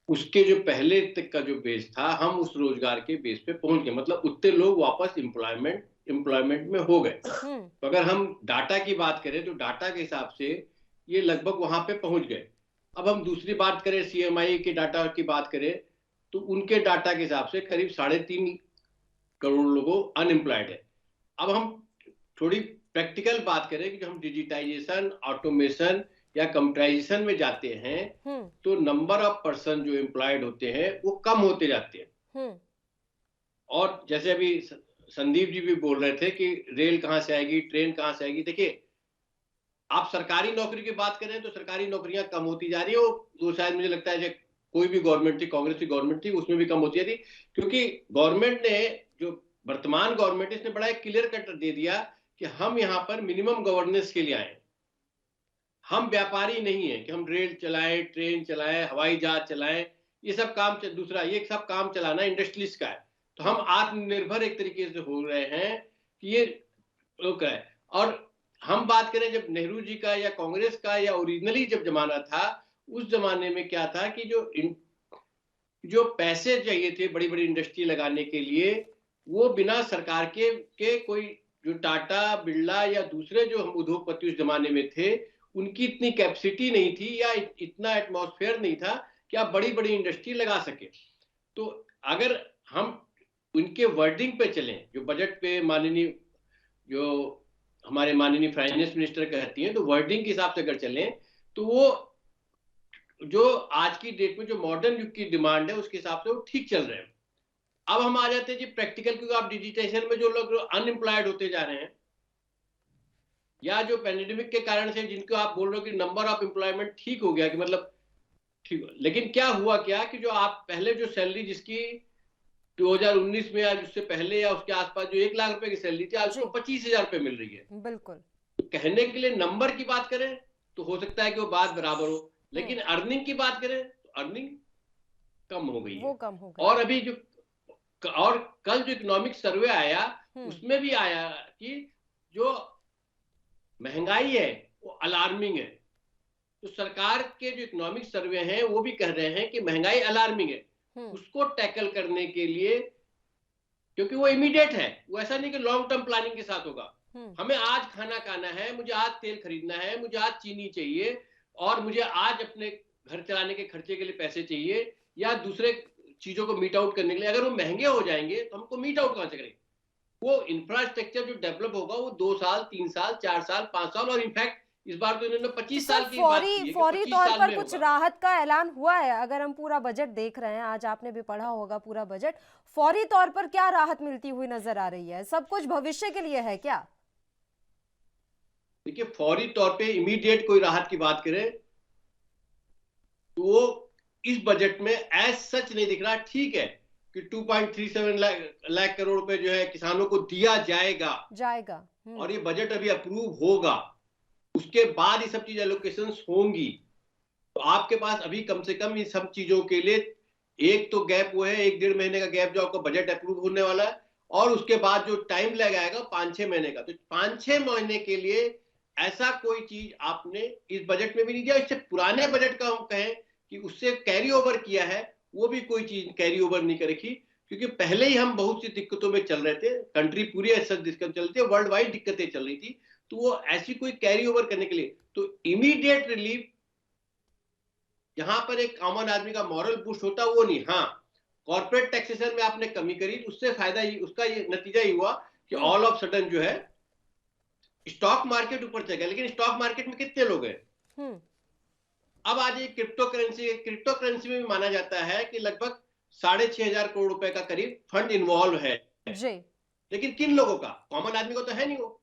उसके जो पहले तक का जो बेस था, हम उस रोजगार के बेस पे पहुंच गए। मतलब उतने लोग वापस एम्प्लॉयमेंट में हो गए। तो अगर हम डाटा की बात करें तो डाटा के हिसाब से ये लगभग वहां पे पहुंच गए। अब हम दूसरी बात करें, सीएमआई के डाटा की बात करें तो उनके डाटा के हिसाब से करीब 3.5 करोड़ लोगों अनएम्प्लॉयड है। अब हम थोड़ी प्रैक्टिकल बात करें कि जो हम डिजिटाइजेशन, ऑटोमेशन या कंप्यूटराइजेशन में जाते हैं तो नंबर ऑफ पर्सन जो एम्प्लॉयड होते हैं वो कम होते जाते हैं। और जैसे अभी संदीप जी भी बोल रहे थे कि रेल कहां से आएगी, ट्रेन कहां से आएगी। देखिए, आप सरकारी नौकरी की बात करें तो सरकारी नौकरियां कम होती जा रही है। वो शायद मुझे लगता है कोई भी गवर्नमेंट थी, कांग्रेस की गवर्नमेंट थी, उसमें भी कम होती थी, क्योंकि गवर्नमेंट ने, जो वर्तमान गवर्नमेंट, इसने बड़ा एक क्लियर कट दे दिया कि हम यहाँ पर मिनिमम गवर्नेंस के लिए आए। हम व्यापारी नहीं है कि हम रेल चलाएं, ट्रेन चलाएं, हवाई जहाज चलाएं, ये सब काम दूसरा, ये सब काम चलाना इंडस्ट्रियलिस्ट का है। तो हम आत्मनिर्भर एक तरीके से हो रहे हैं कि ये लोग है। और हम बात करें जब नेहरू जी का या कांग्रेस का या ओरिजिनली जब जमाना था, उस जमाने में क्या था कि जो पैसे चाहिए थे बड़ी बड़ी इंडस्ट्री लगाने के लिए, वो बिना सरकार के कोई जो टाटा, बिरला या दूसरे जो हम उद्योगपति उस जमाने में थे, उनकी इतनी कैपेसिटी नहीं थी या इतना एटमॉस्फेयर नहीं था कि आप बड़ी बड़ी इंडस्ट्री लगा सके। तो अगर हम उनके वर्डिंग पे चलें, जो बजट पे जो हमारे माननीय फाइनेंस मिनिस्टर कहती हैं, तो वर्डिंग के हिसाब से अगर चलें तो वो जो आज की डेट में जो मॉडर्न युग की डिमांड है उसके हिसाब से वो ठीक चल रहे हैं। अब हम आ जाते हैं जी प्रैक्टिकल, क्योंकि आप डिजिटाइजेशन में जो लोग अनएम्प्लॉयड होते जा रहे हैं या जो पैंडेमिक के कारण से जिनको आप बोल रहे हो कि नंबर ऑफ एम्प्लॉयमेंट ठीक हो गया, कि मतलब ठीक, लेकिन क्या हुआ कि जो आप पहले जो सैलरी जिसकी 2019 में या उससे पहले या उसके आसपास जो 1 लाख रुपए की सैलरी थी, आज उसको 25,000 रुपए मिल रही है। बिल्कुल। तो कहने के लिए नंबर की बात करें तो हो सकता है कि वो बात बराबर हो, लेकिन अर्निंग की बात करें तो अर्निंग कम हो गई है। वो कम हो गई। और अभी और कल जो इकोनॉमिक सर्वे आया उसमें भी आया कि जो महंगाई है वो अलार्मिंग है। तो सरकार के जो इकोनॉमिक सर्वे हैं वो भी कह रहे हैं कि महंगाई अलार्मिंग है। उसको टैकल करने के लिए, क्योंकि वो इमीडिएट है, वो ऐसा नहीं कि लॉन्ग टर्म प्लानिंग के साथ होगा, हमें आज खाना खाना है, मुझे आज तेल खरीदना है, मुझे आज चीनी चाहिए, और मुझे आज अपने घर चलाने के खर्चे के लिए पैसे चाहिए, या दूसरे चीजों को मीट आउट करने के लिए। अगर वो महंगे हो जाएंगे तो हमको मीट आउट कहां से करेंगे? वो इंफ्रास्ट्रक्चर जो डेवलप होगा वो 2 साल, 3 साल, 4 साल, 5 साल, और इनफैक्ट इस बार तो इन्होंने 25 साल की बात की है कि फौरी 25 तौर साल पर में कुछ होगा। राहत का ऐलान हुआ है? अगर हम पूरा बजट देख रहे हैं, आज आपने भी पढ़ा होगा पूरा बजट, फौरी तौर पर क्या राहत मिलती हुई नजर आ रही है? सब कुछ भविष्य के लिए है क्या? देखिए, फौरी तौर पे इमीडिएट कोई राहत की बात करें तो वो इस बजट में एज सच नहीं दिख रहा। ठीक है कि 2.37 लाख करोड़ रुपए जो है किसानों को दिया जाएगा। और ये बजट अभी अप्रूव होगा, उसके बाद ये सब चीज एलोकेशंस होंगी। तो आपके पास अभी कम से कम इन सब चीजों के लिए एक तो गैप वो है, 1-1.5 महीने का गैप जो आपका बजट अप्रूव होने वाला है, और उसके बाद जो टाइम लगाएगा 5-6 महीने का। तो 5-6 महीने के लिए ऐसा कोई चीज आपने इस बजट में भी नहीं दिया। इससे पुराने बजट का हम कहें कि उससे कैरी ओवर किया है, वो भी कोई चीज कैरी ओवर नहीं कर रखी, क्योंकि पहले ही हम बहुत सी दिक्कतों में चल रहे थे, कंट्री पूरी ऐसा दिक्कत चल रही थी, वर्ल्ड वाइड दिक्कतें चल रही थी। तो वो ऐसी कोई कैरी ओवर करने के लिए तो इमीडिएट रिलीफ जहां पर एक कॉमन आदमी का मॉरल बूस्ट होता वो नहीं। हाँ, कॉर्पोरेट टैक्सेशन में आपने कमी करी, उससे फायदा उसका ये नतीजा ही हुआ कि ऑल ऑफ सडन जो है स्टॉक मार्केट ऊपर चल गया। लेकिन स्टॉक मार्केट में कितने लोग हैं? अब आज ये क्रिप्टो करेंसी में भी माना जाता है कि लगभग 6,500 करोड़ रुपए का करीब फंड इन्वॉल्व है जी। लेकिन किन लोगों का? कॉमन आदमी को तो है नहीं वो।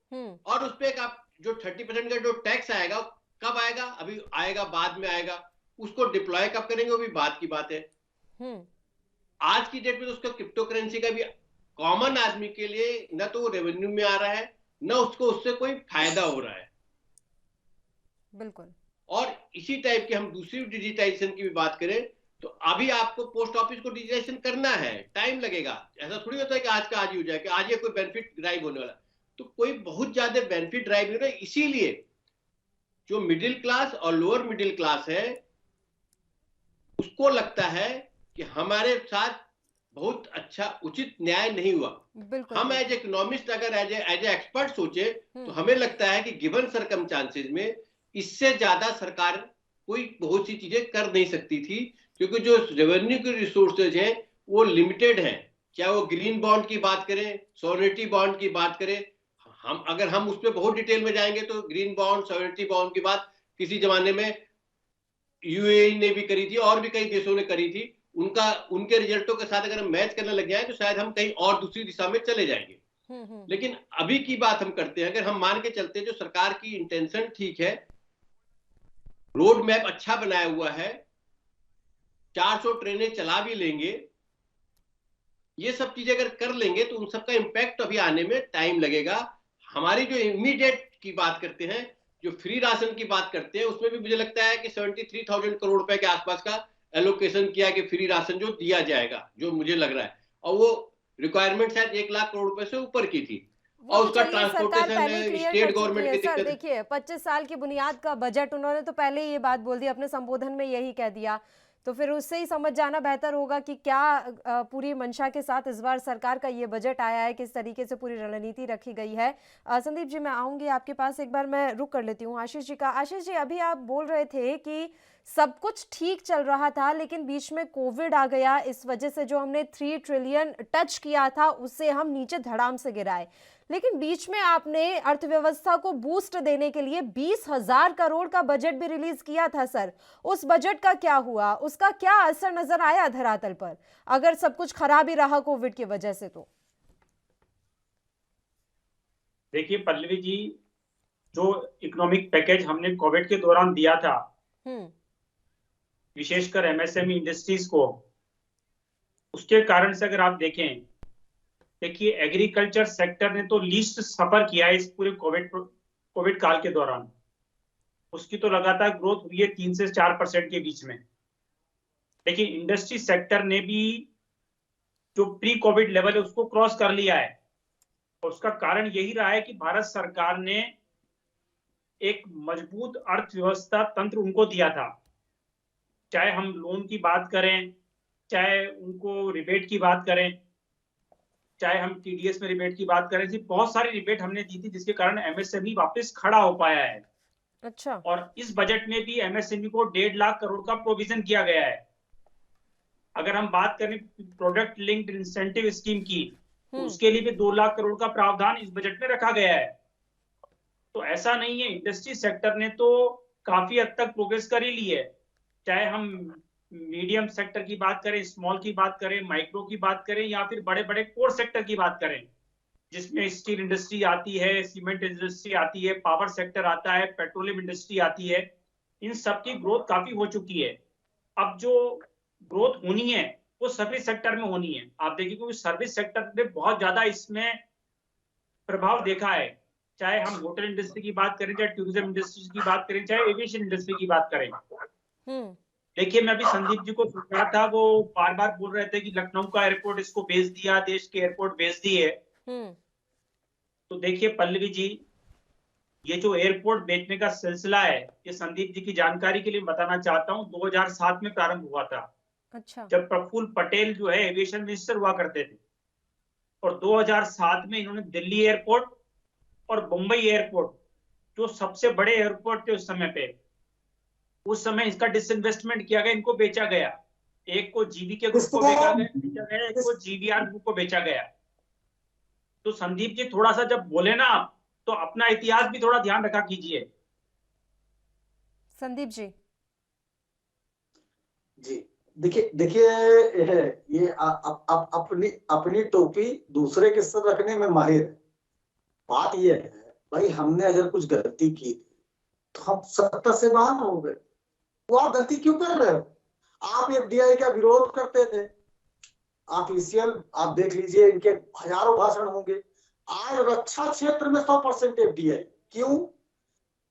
और उस पे आप जो 30% का जो टैक्स आएगा, कब आएगा? अभी आएगा, बाद में आएगा। उसको डिप्लॉय कब करेंगे वो भी बात की बात है। आज की डेट में तो उसका क्रिप्टो करेंसी का भी कॉमन आदमी के लिए न तो रेवेन्यू में आ रहा है, न उसको उससे कोई फायदा हो रहा है। बिल्कुल। और इसी टाइप की हम दूसरी डिजिटाइजेशन की भी बात करें तो अभी आपको पोस्ट ऑफिस को डिजिटाइजेशन करना है, टाइम लगेगा। ऐसा थोड़ी होता है कि आज का आज ही हो जाए, कि आज ये कोई बेनिफिट ड्राइव होने वाला। तो कोई बहुत ज्यादा बेनिफिट ड्राइव नहीं हो रहा। इसीलिए जो मिडिल क्लास और लोअर मिडिल क्लास है उसको लगता है कि हमारे साथ बहुत अच्छा उचित न्याय नहीं हुआ। हम एज इकोनॉमिस्ट अगर एज ए एक्सपर्ट सोचे तो हमें लगता है कि गिवन सरकमस्टांसेस में इससे ज्यादा सरकार कोई बहुत सी चीजें कर नहीं सकती थी, क्योंकि जो रेवेन्यू के रिसोर्सेज हैं वो लिमिटेड हैं। चाहे वो ग्रीन बॉन्ड की बात करें, सॉवरेनिटी बॉन्ड की बात करें, हम उस पर बहुत डिटेल में जाएंगे तो ग्रीन बॉन्ड, सॉवरेनिटी बॉन्ड की बात किसी जमाने में यूएई ने भी करी थी और भी कई देशों ने करी थी। उनके रिजल्टों के साथ अगर हम मैच करने लग जाए तो शायद हम कहीं और दूसरी दिशा में चले जाएंगे। लेकिन अभी की बात हम करते हैं, अगर हम मान के चलते हैं जो सरकार की इंटेंशन ठीक है, रोड मैप अच्छा बनाया हुआ है, 400 ट्रेनें चला भी लेंगे, ये सब चीजें अगर कर लेंगे तो उन सबका इंपैक्ट अभी आने में टाइम लगेगा। हमारी जो इमीडिएट की बात करते हैं, जो फ्री राशन की बात करते हैं, उसमें भी मुझे लगता है कि 73,000 करोड़ रुपए के आसपास का एलोकेशन किया कि फ्री राशन जो दिया जाएगा, जो मुझे लग रहा है, और वो रिक्वायरमेंट शायद 1 लाख करोड़ रुपए से ऊपर की थी। और उसका ट्रांसपोर्टेशन स्टेट गवर्नमेंट की दिक्कत। देखिए 25 साल की बुनियाद का बजट उन्होंने तो पहले ही ये बात बोल दी, अपने संबोधन में यही कह दिया, तो फिर उससे ही समझ जाना बेहतर होगा कि क्या पूरी मंशा के साथ इस बार सरकार का ये बजट आया है, किस तरीके से पूरी रणनीति रखी गई है। संदीप जी, मैं आऊंगी आपके पास, एक बार मैं रुक कर लेती हूँ आशीष जी का। आशीष जी, अभी आप बोल रहे थे कि सब कुछ ठीक चल रहा था लेकिन बीच में कोविड आ गया, इस वजह से जो हमने 3 ट्रिलियन टच किया था उससे हम नीचे धड़ाम से गिराए। लेकिन बीच में आपने अर्थव्यवस्था को बूस्ट देने के लिए 20,000 करोड़ का बजट भी रिलीज किया था सर। उस बजट का क्या हुआ? उसका क्या असर नजर आया धरातल पर, अगर सब कुछ खराब ही रहा कोविड की वजह से? तो देखिए पल्लवी जी, जो इकोनॉमिक पैकेज हमने कोविड के दौरान दिया था, विशेषकर एमएसएमई इंडस्ट्रीज को, उसके कारण से अगर आप देखें, देखिए एग्रीकल्चर सेक्टर ने तो लीस्ट सफर किया है इस पूरे कोविड काल के दौरान। उसकी तो लगातार ग्रोथ हुई है 3 से 4% के बीच में। लेकिन इंडस्ट्री सेक्टर ने भी जो प्री कोविड लेवल है उसको क्रॉस कर लिया है, और उसका कारण यही रहा है कि भारत सरकार ने एक मजबूत अर्थव्यवस्था तंत्र उनको दिया था। चाहे हम लोन की बात करें, चाहे उनको रिबेट की बात करें, चाहे हम TDS में रिबेट की बात करें थी, बहुत सारी रिबेट हमने दी थी जिसके कारण MSME वापस खड़ा हो पाया है। अच्छा। और इस बजट में भी MSME को 1.5 लाख करोड़ का प्रोविजन किया गया है। अगर हम बात करें प्रोडक्ट लिंक्ड इंसेंटिव स्कीम की, तो उसके लिए भी 2 लाख करोड़ का प्रावधान इस बजट में रखा गया है। तो ऐसा नहीं है, इंडस्ट्री सेक्टर ने तो काफी हद तक प्रोग्रेस कर ही ली है। चाहे हम मीडियम सेक्टर की बात करें, स्मॉल की बात करें, माइक्रो की बात करें, या फिर बड़े बड़े कोर सेक्टर की बात करें, जिसमें स्टील इंडस्ट्री आती है, सीमेंट इंडस्ट्री आती है, पावर सेक्टर आता है, पेट्रोलियम इंडस्ट्री आती है, इन सब की ग्रोथ काफी हो चुकी है। अब जो ग्रोथ होनी है वो सर्विस सेक्टर में होनी है। आप देखिए क्योंकि सर्विस सेक्टर ने बहुत ज्यादा इसमें प्रभाव देखा है। चाहे हम होटल इंडस्ट्री की बात करें, चाहे टूरिज्म इंडस्ट्री की बात करें, चाहे एविएशन इंडस्ट्री की बात करें। देखिए, मैं अभी संदीप जी को सुन रहा था, वो बार बार बोल रहे थे कि लखनऊ का एयरपोर्ट इसको भेज दिया, देश के एयरपोर्ट भेज दिए। तो देखिए पल्लवी जी, ये जो एयरपोर्ट बेचने का सिलसिला है, ये संदीप जी की जानकारी के लिए बताना चाहता हूँ, 2007 में प्रारंभ हुआ था। अच्छा। जब प्रफुल्ल पटेल जो है एविएशन मिनिस्टर हुआ करते थे, और 2007 में इन्होंने दिल्ली एयरपोर्ट और मुंबई एयरपोर्ट, जो सबसे बड़े एयरपोर्ट थे उस समय पे, उस समय इसका डिसइन्वेस्टमेंट किया गया, इनको बेचा गया। एक को जीवीके ग्रुप को बेचा गया, एक को जीवीआर ग्रुप को बेचा गया। तो संदीप जी थोड़ा सा जब बोले ना आप, तो अपना इतिहास भी थोड़ा ध्यान रखा कीजिए। संदीप जी। जी देखिए ये अपनी अपनी टोपी दूसरे के सर रखने में माहिर है। बात ये है भाई, हमने अगर कुछ गलती की तो हम सत्ता से बाहर हो गए। वो आप गलती क्यों कर रहे हो? आप FDI का विरोध करते थे, आप ECL आप देख लीजिए, इनके हजारों भाषण होंगे। आज रक्षा क्षेत्र में 100% FDI। क्यों?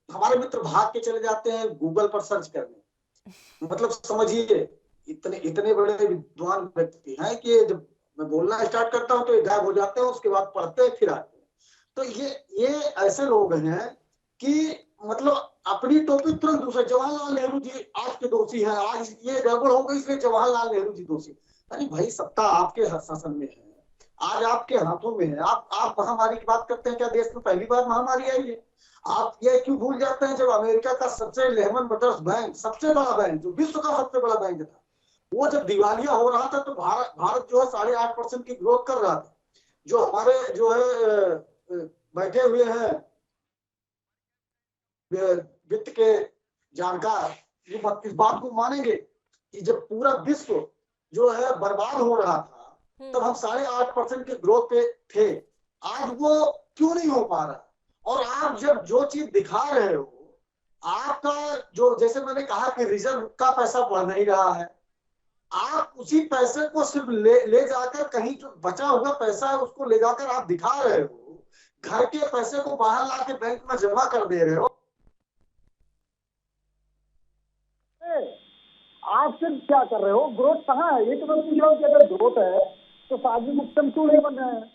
हमारे मित्र भाग के चले जाते हैं गूगल पर सर्च करने। मतलब समझिए, इतने इतने बड़े विद्वान व्यक्ति हैं कि जब मैं बोलना स्टार्ट करता हूं तो ये गायब हो जाते हैं, उसके बाद पढ़ते हैं फिर आते हैं। तो ये ऐसे लोग हैं कि मतलब अपनी टोपी तुरंत दूसरे। जवाहरलाल नेहरू जी आज के दोषी हैं, आज ये गड़बड़ हो गई इसलिए जवाहरलाल नेहरू जी दोषी। अरे भाई, सत्ता आपके शासन में है, आज आपके हाथों में है। आप महामारी की बात करते हैं, क्या देश में पहली बार महामारी आई है? आप ये क्यों भूल जाते हैं जब अमेरिका का सबसे लेहमन ब्रदर्स बैंक, सबसे बड़ा बैंक, जो विश्व का सबसे बड़ा बैंक था, वो जब दिवालिया हो रहा था तो भारत जो है 8.5% की ग्रोथ कर रहा था। जो हमारे जो है बैठे हुए हैं वित्त के जानकार, ये इस बात को मानेंगे कि जब पूरा विश्व जो है बर्बाद हो रहा था, तब हम 8.5% के ग्रोथ पे थे। आज वो क्यों नहीं हो पा रहा? और आप जब जो चीज दिखा रहे हो, आपका जो, जैसे मैंने कहा कि रिजर्व का पैसा बढ़ नहीं रहा है, आप उसी पैसे को सिर्फ ले जाकर कहीं जो बचा हुआ पैसा है उसको ले जाकर आप दिखा रहे हो, घर के पैसे को बाहर ला के बैंक में जमा कर दे रहे हो। आप सिर्फ क्या कर रहे हो? ग्रोथ कहाँ है? ये तो मैं पूछ रहा हूँ कि अगर ग्रोथ है तो सार्वजनिक उपक्रम क्यों नहीं बन रहे हैं?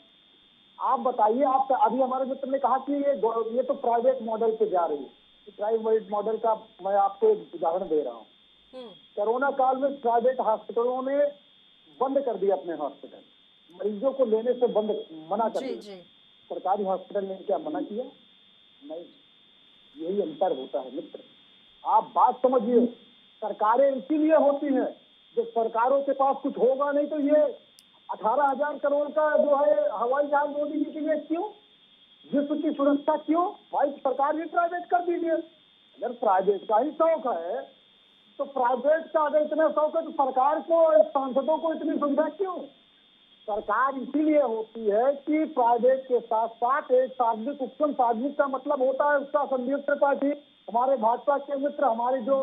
आप बताइए। आप अभी हमारे मित्र ने कहा कि ये तो प्राइवेट मॉडल पे जा रही है। प्राइवेट मॉडल का मैं आपको एक उदाहरण दे रहा हूँ। कोरोना काल में प्राइवेट हॉस्पिटलों ने बंद कर दिया अपने हॉस्पिटल, मरीजों को लेने से मना कर दिया। सरकारी हॉस्पिटल ने क्या मना किया? नहीं। यही अंतर होता है मित्र, आप बात समझिए। सरकारें इसीलिए होती हैं, जब सरकारों के पास कुछ होगा नहीं तो ये 18,000 करोड़ का जो है हवाई जहाज मोदी जी के लिए क्यों? विश्व की सुरक्षा क्यों? भाई सरकार भी प्राइवेट कर दीजिए। अगर प्राइवेट का ही शौक है तो प्राइवेट का अगर इतना शौक है तो सरकार को, सांसदों को इतनी सुविधा क्यों? सरकार इसीलिए होती है कि प्राइवेट के साथ साथ एक सार्वजनिक उपक्रम, सार्वजनिक का मतलब होता है उसका संदीप त्रिपाठी, हमारे भाजपा के मित्र, हमारे जो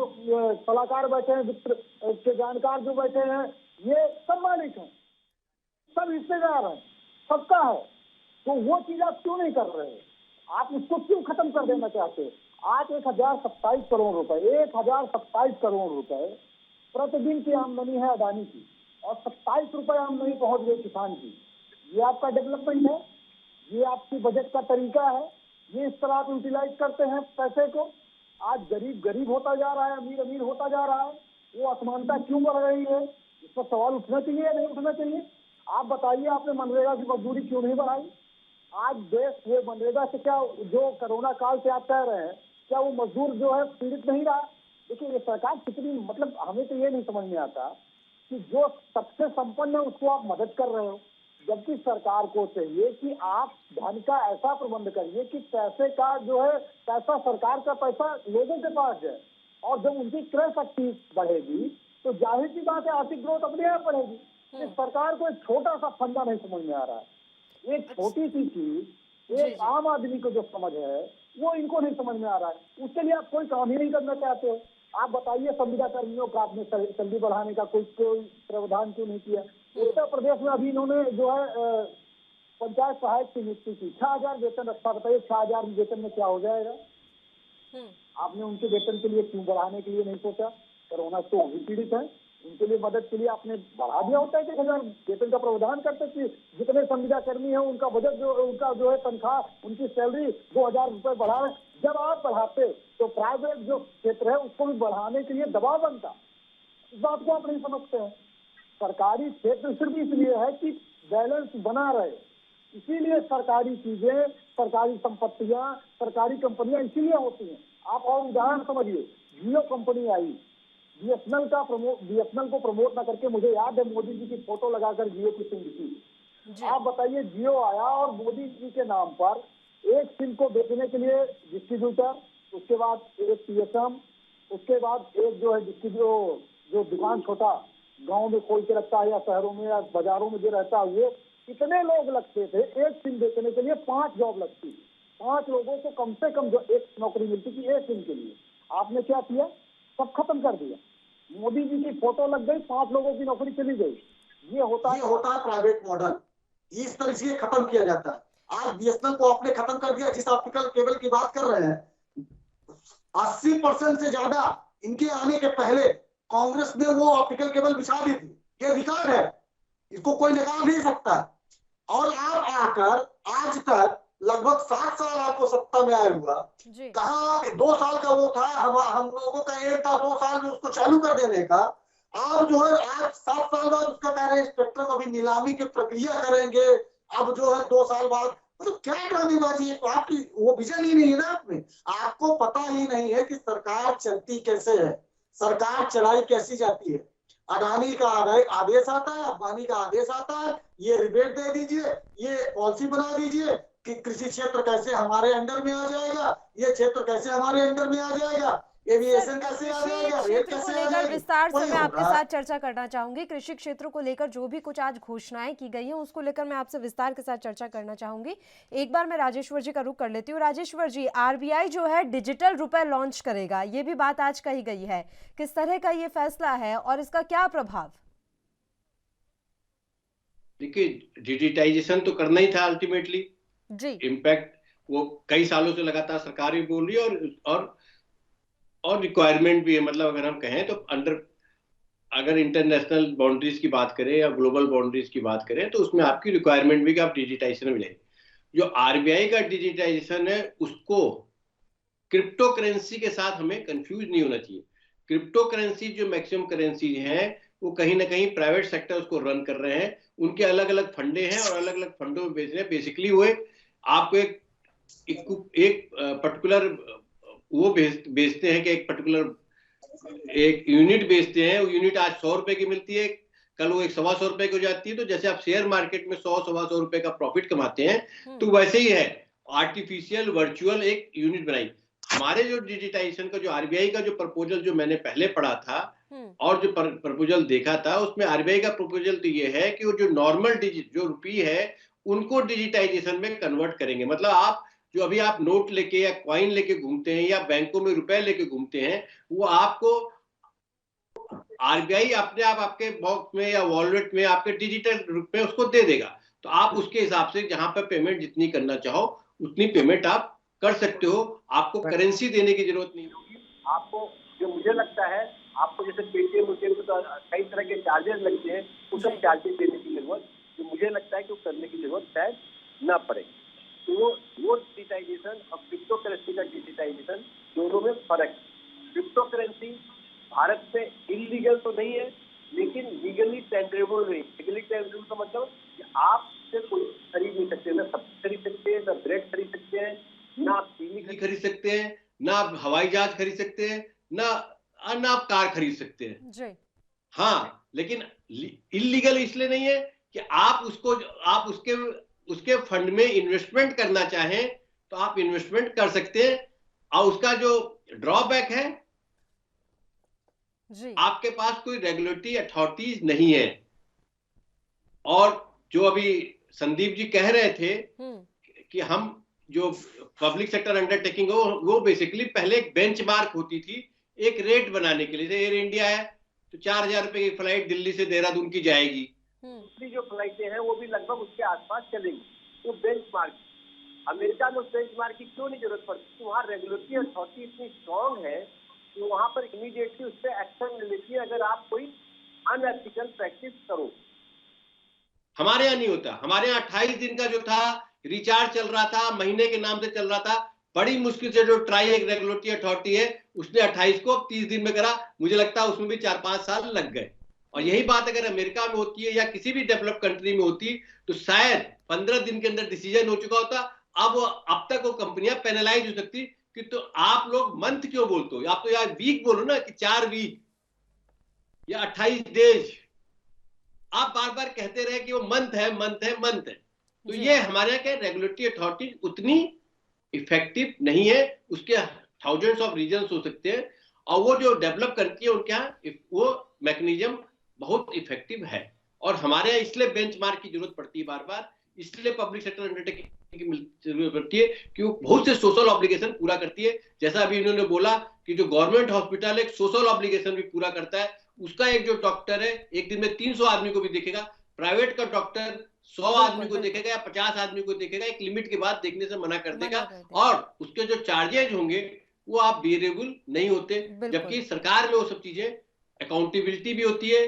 सलाहकार बैठे हैं, मित्र के जानकार जो बैठे हैं, ये सब मालिक हैं, सब हिस्सेदार हैं, सबका है। तो वो चीज आप क्यों नहीं कर रहे? आप उसको क्यों खत्म कर देना चाहते हो? आज 1027 करोड़ रुपए, 1027 करोड़ रुपए प्रतिदिन की आमदनी है अदानी की, और 27 रुपए आमदनी पहुंच गई किसान की। ये आपका डेवलपमेंट है? ये आपकी बजट का तरीका है? ये इस तरह आप यूटिलाइज करते हैं पैसे को? आज गरीब गरीब होता जा रहा है, अमीर अमीर होता जा रहा है। वो असमानता क्यों बढ़ रही है? इस पर सवाल उठना चाहिए या नहीं उठना चाहिए? आप बताइए, आपने मनरेगा की मजदूरी क्यों नहीं बढ़ाई? आज देश ये मनरेगा से क्या, जो कोरोना काल से आप कह रहे हैं, क्या वो मजदूर जो है पीड़ित नहीं रहा? देखिए ये सरकार कितनी, मतलब हमें तो ये नहीं समझ में आता कि जो सबसे संपन्न है उसको आप मदद कर रहे हो, जबकि सरकार को चाहिए कि आप धन का ऐसा प्रबंध करिए कि पैसे का जो है, पैसा सरकार का पैसा लोगों के पास जाए, और जब उनकी क्रय शक्ति बढ़ेगी तो जाहिर सी बात है आर्थिक ग्रोथ अपने आप बढ़ेगी। इस सरकार को एक छोटा सा फंडा नहीं समझ में आ रहा है, एक छोटी सी चीज एक आम आदमी को जो समझ है वो इनको नहीं समझ में आ रहा है। उसके लिए आप कोई काम ही नहीं करना चाहते हो। आप बताइए, संविदा कर्मियों का आपने सैलरी बढ़ाने का कोई प्रावधान क्यों नहीं किया? उत्तर प्रदेश में अभी इन्होंने जो है पंचायत सहायक की नियुक्ति की, 6,000 वेतन रखा। बताइए 6,000 वेतन में क्या हो जाएगा? आपने उनके वेतन के लिए क्यों बढ़ाने के लिए नहीं सोचा? कोरोना तो भी पीड़ित है, उनके लिए मदद के लिए आपने बढ़ा दिया होता है कि 1,000 वेतन का प्रावधान करते कि जितने संविदा कर्मी हैं उनका बजट जो है तनख्वाह, उनकी सैलरी 2,000 रुपए बढ़ा। जब आप बढ़ाते तो प्राइवेट जो क्षेत्र है उसको भी बढ़ाने के लिए दबाव बनता। इस बात को आप नहीं समझते हैं। सरकारी क्षेत्र सिर्फ इसलिए है कि बैलेंस बना रहे, इसीलिए सरकारी चीजें, सरकारी संपत्तियां, सरकारी कंपनियां इसीलिए होती हैं। आप और उदाहरण समझिए, जियो कंपनी आई, बीएसएनएल को प्रमोट ना करके, मुझे याद है मोदी जी की फोटो लगाकर जियो की सिम थी। आप बताइए, जियो आया और मोदी जी के नाम पर एक सिम को बेचने के लिए डिस्ट्रीब्यूटर, उसके बाद एक पीएसएम, उसके बाद एक जो है जो दुकान छोटा गांव में खोल के रखता है या शहरों में या बाजारों में जो रहता है, वो कितने लोग लगते थे एक सिम बेचने के लिए? 5 जॉब लगती थी, 5 लोगों को कम से कम जो एक नौकरी मिलती थी एक सिम के लिए। आपने क्या किया? सब खत्म कर दिया। मोदी जी की फोटो लग गई, 5 लोगों की नौकरी चली गई। ये होता है प्राइवेट मॉडल, इस तरह से खत्म किया जाता है। आज बीएसएनएल को आपने खत्म कर दिया। जिस ऑप्टिकल केबल की बात कर रहे हैं, 80% से ज्यादा इनके आने के पहले कांग्रेस ने वो ऑप्टिकल केबल बिछा दी थी। ये रिकॉर्ड है, इसको कोई निकाल नहीं सकता। और आप आकर आज तक लगभग 7 साल आपको सत्ता में आए हुआ, कहा 2 साल का वो था, हम लोगों का एम था 2 साल में उसको चालू कर देने का। आप जो है आज 7 साल बाद उसका कह रहे हैं स्पेक्ट्रम अभी नीलामी की प्रक्रिया करेंगे, अब जो है 2 साल बाद। मतलब क्या ड्रामेबाजी है? आपकी वो विजन ही नहीं है ना आपने। आपको पता ही नहीं है कि सरकार चलती कैसे है, सरकार चलाई कैसी जाती है। अडानी का आदेश आता है, अंबानी का आदेश आता है, ये रिबेट दे दीजिए, ये पॉलिसी बना दीजिए कि कृषि क्षेत्र कैसे हमारे अंडर में आ जाएगा, ये क्षेत्र कैसे हमारे अंडर में आ जाएगा, एविएशन कैसे आ जाएगा, रेल कैसे आ जाएगा। विस्तार से मैं आपके साथ चर्चा करना चाहूंगी। कृषि क्षेत्र को लेकर जो भी कुछ आज घोषणाएं की गई हैं उसको लेकर मैं आपसे विस्तार के साथ चर्चा करना चाहूंगी। एक बार मैं राजेश्वर जी का रुख कर लेती हूँ। राजेश्वर जी, आरबीआई जो है डिजिटल रुपए लॉन्च करेगा, ये भी बात आज कही गई है, किस तरह का ये फैसला है और इसका क्या प्रभाव? देखिए, डिजिटाइजेशन तो करना ही था अल्टीमेटली जी। इम्पैक्ट वो कई सालों से लगातार सरकार भी बोल रही है और रिक्वायरमेंट भी है। मतलब अगर हम कहें तो अगर इंटरनेशनल बाउंड्रीज की बात करें या ग्लोबल बाउंड्रीज की बात करें तो उसमें आपकी रिक्वायरमेंट भी कि आप डिजिटाइजेशन मिले। जो आरबीआई का डिजिटाइजेशन है उसको क्रिप्टो करेंसी के साथ हमें कंफ्यूज नहीं होना चाहिए। क्रिप्टो करेंसी जो मैक्सिमम करेंसी हैं वो कहीं ना कहीं प्राइवेट सेक्टर उसको रन कर रहे हैं, उनके अलग अलग फंडे हैं और अलग अलग फंडों में बेच रहे हैं। बेसिकली वो आपको एक पर्टिकुलर वो बेचते हैं कि एक पर्टिकुलर एक यूनिट बेचते हैं। वो यूनिट आज 100 रुपए की मिलती है, कल वो 125 रुपए की हो जाती है। तो जैसे आप शेयर मार्केट में 100-125 रुपए का प्रॉफिट कमाते हैं तो वैसे ही है आर्टिफिशियल वर्चुअल एक यूनिट बनाई। हमारे जो डिजिटाइजेशन का जो आरबीआई का जो प्रपोजल जो मैंने पहले पढ़ा था और जो प्रपोजल देखा था उसमें आरबीआई का प्रपोजल तो ये है कि वो जो नॉर्मल जो रुपी है उनको डिजिटाइजेशन में कन्वर्ट करेंगे। मतलब आप जो अभी आप नोट लेके या कॉइन लेके घूमते हैं या बैंकों में रुपए लेके घूमते हैं वो आपको आरबीआई अपने आप आपके बॉक्स में या वॉलेट में आपके डिजिटल रूप में उसको दे देगा। तो आप उसके हिसाब से जहां पर पेमेंट जितनी करना चाहो उतनी पेमेंट आप कर सकते हो, आपको करेंसी देने की जरूरत नहीं होगी। आपको जो मुझे लगता है आपको जैसे पेटीएम तो कई तरह के चार्जेस लगते हैं, उस सब चार्जेस देने की जरूरत जो मुझे लगता है कि वो करने की जरूरत शायद न पड़े। तो वो डिजिटाइजेशन और क्रिप्टो करेंसी का डिजिटाइजेशन दोनों में फर्क है। क्रिप्टो करेंसी भारत में इलीगल तो नहीं है लेकिन लीगल लीगली टेंडरेबल नहीं। लीगली टेंडरेबल का मतलब कि आप से कोई खरीद नहीं सकते, ना सब्जी खरीद सकते हैं, ना ब्रेड खरीद सकते हैं, ना आप चीनी खरीद सकते हैं, ना आप हवाई जहाज खरीद सकते हैं, ना आप कार खरीद सकते हैं जी। हाँ, लेकिन इलीगल इसलिए नहीं है कि आप उसके फंड में इन्वेस्टमेंट करना चाहें तो आप इन्वेस्टमेंट कर सकते हैं। और उसका जो ड्रॉबैक है जी। आपके पास कोई रेगुलेटरी अथॉरिटीज नहीं है। और जो अभी संदीप जी कह रहे थे कि हम जो पब्लिक सेक्टर अंडरटेकिंग हो वो बेसिकली पहले एक बेंचमार्क होती थी एक रेट बनाने के लिए। एयर इंडिया है तो 4,000 रुपए की फ्लाइट दिल्ली से देहरादून की जाएगी, दूसरी जो फ्लाइटें हैं वो भी लगभग उसके आसपास चलेंगी। तो बेंचमार्क, अमेरिका में उस बेंचमार्क की क्यों नहीं जरूरत पड़ती? वहाँ रेगुलेटरी अथॉरिटी इतनी स्ट्रॉन्ग है कि वहाँ पर इमीडिएटली उस पर एक्शन लेती है अगर आप कोई अनएथिकल प्रैक्टिस करो। हमारे यहाँ नहीं होता। हमारे यहाँ 28 दिन का जो था रिचार्ज चल रहा था, महीने के नाम से चल रहा था। बड़ी मुश्किल से जो ट्राई एक रेगुलेटरी अथॉरिटी है उसने 28 को 30 दिन में करा। मुझे लगता है उसमें भी 4-5 साल लग गए। और यही बात अगर अमेरिका में होती है या किसी भी डेवलप कंट्री में होती तो शायद 15 दिन के अंदर डिसीजन हो चुका होता। अब तक वो कंपनियां पेनलाइज हो सकती कि तो आप लोग मंथ क्यों बोलते हो? आप तो यार वीक बोलो ना कि 4 वीक या 28 डेज। आप बार बार कहते रहे कि वो मंथ है मंथ है मंथ है। तो ये हमारे यहाँ के रेगुलेटरी अथॉरिटी उतनी इफेक्टिव नहीं है। उसके थाउजेंड्स ऑफ रीजंस हो सकते हैं और वो जो डेवलप करती है उनके यहाँ वो मैकेनिज्म बहुत इफेक्टिव है। और हमारे यहाँ इसलिए बेंचमार्क की जरूरत पड़ती है बार बार, इसलिए पब्लिक सेक्टर अंडरटेकिंग की जरूरत पड़ती है कि वो बहुत से सोशल ऑब्लिगेशन पूरा करती है। जैसा अभी इन्होंने बोला कि जो गवर्नमेंट हॉस्पिटल एक सोशल ऑब्लिगेशन भी पूरा करता है। उसका एक जो डॉक्टर है एक दिन में 300 आदमी को भी देखेगा। प्राइवेट का डॉक्टर 100 आदमी को देखेगा या 50 आदमी को देखेगा, एक लिमिट के बाद देखने से मना कर देगा। और उसके जो चार्जेज होंगे वो आप बेरेबल नहीं होते। जबकि सरकार में वो सब चीजें अकाउंटेबिलिटी भी होती है।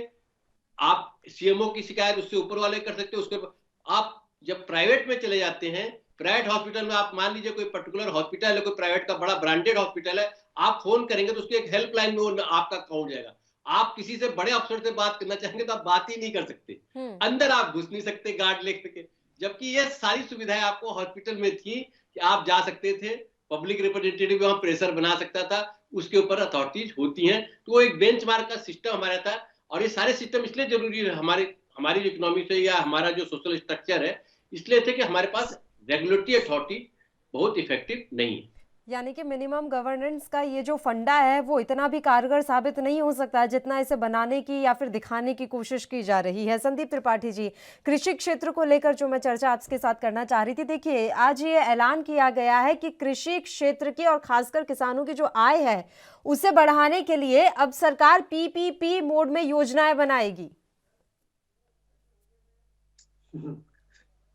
आप सीएमओ की शिकायत उससे ऊपर वाले कर सकते हो। उसके आप जब प्राइवेट में चले जाते हैं, प्राइवेट हॉस्पिटल में आप मान लीजिए कोई पर्टिकुलर हॉस्पिटल है, कोई प्राइवेट का बड़ा ब्रांडेड हॉस्पिटल है, आप फोन करेंगे तो उसकी एक हेल्पलाइन में आपका अकाउंट जाएगा। आप किसी से बड़े अफसर से बात करना चाहेंगे तो आप बात ही नहीं कर सकते, अंदर आप घुस नहीं सकते गार्ड ले सके। जबकि ये सारी सुविधाएं आपको हॉस्पिटल में थी कि आप जा सकते थे, पब्लिक रिप्रेजेंटेटिव वहां प्रेशर बना सकता था, उसके ऊपर अथॉरिटीज होती हैं। तो वो एक बेंचमार्क का सिस्टम हमारा था। और ये सारे सिस्टम इसलिए जरूरी है हमारी जो इकोनॉमी से या हमारा जो सोशल स्ट्रक्चर है, इसलिए थे कि हमारे पास रेगुलेटरी अथॉरिटी बहुत इफेक्टिव नहीं है। यानी कि मिनिमम गवर्नेंस का ये जो फंडा है वो इतना भी कारगर साबित नहीं हो सकता जितना इसे बनाने की या फिर दिखाने की कोशिश की जा रही है। संदीप त्रिपाठी जी, कृषि क्षेत्र को लेकर जो मैं चर्चा आपके साथ करना चाह रही थी, देखिए आज ये ऐलान किया गया है कि कृषि क्षेत्र की और खासकर किसानों की जो आय है उसे बढ़ाने के लिए अब सरकार पीपीपी मोड में योजनाएं बनाएगी।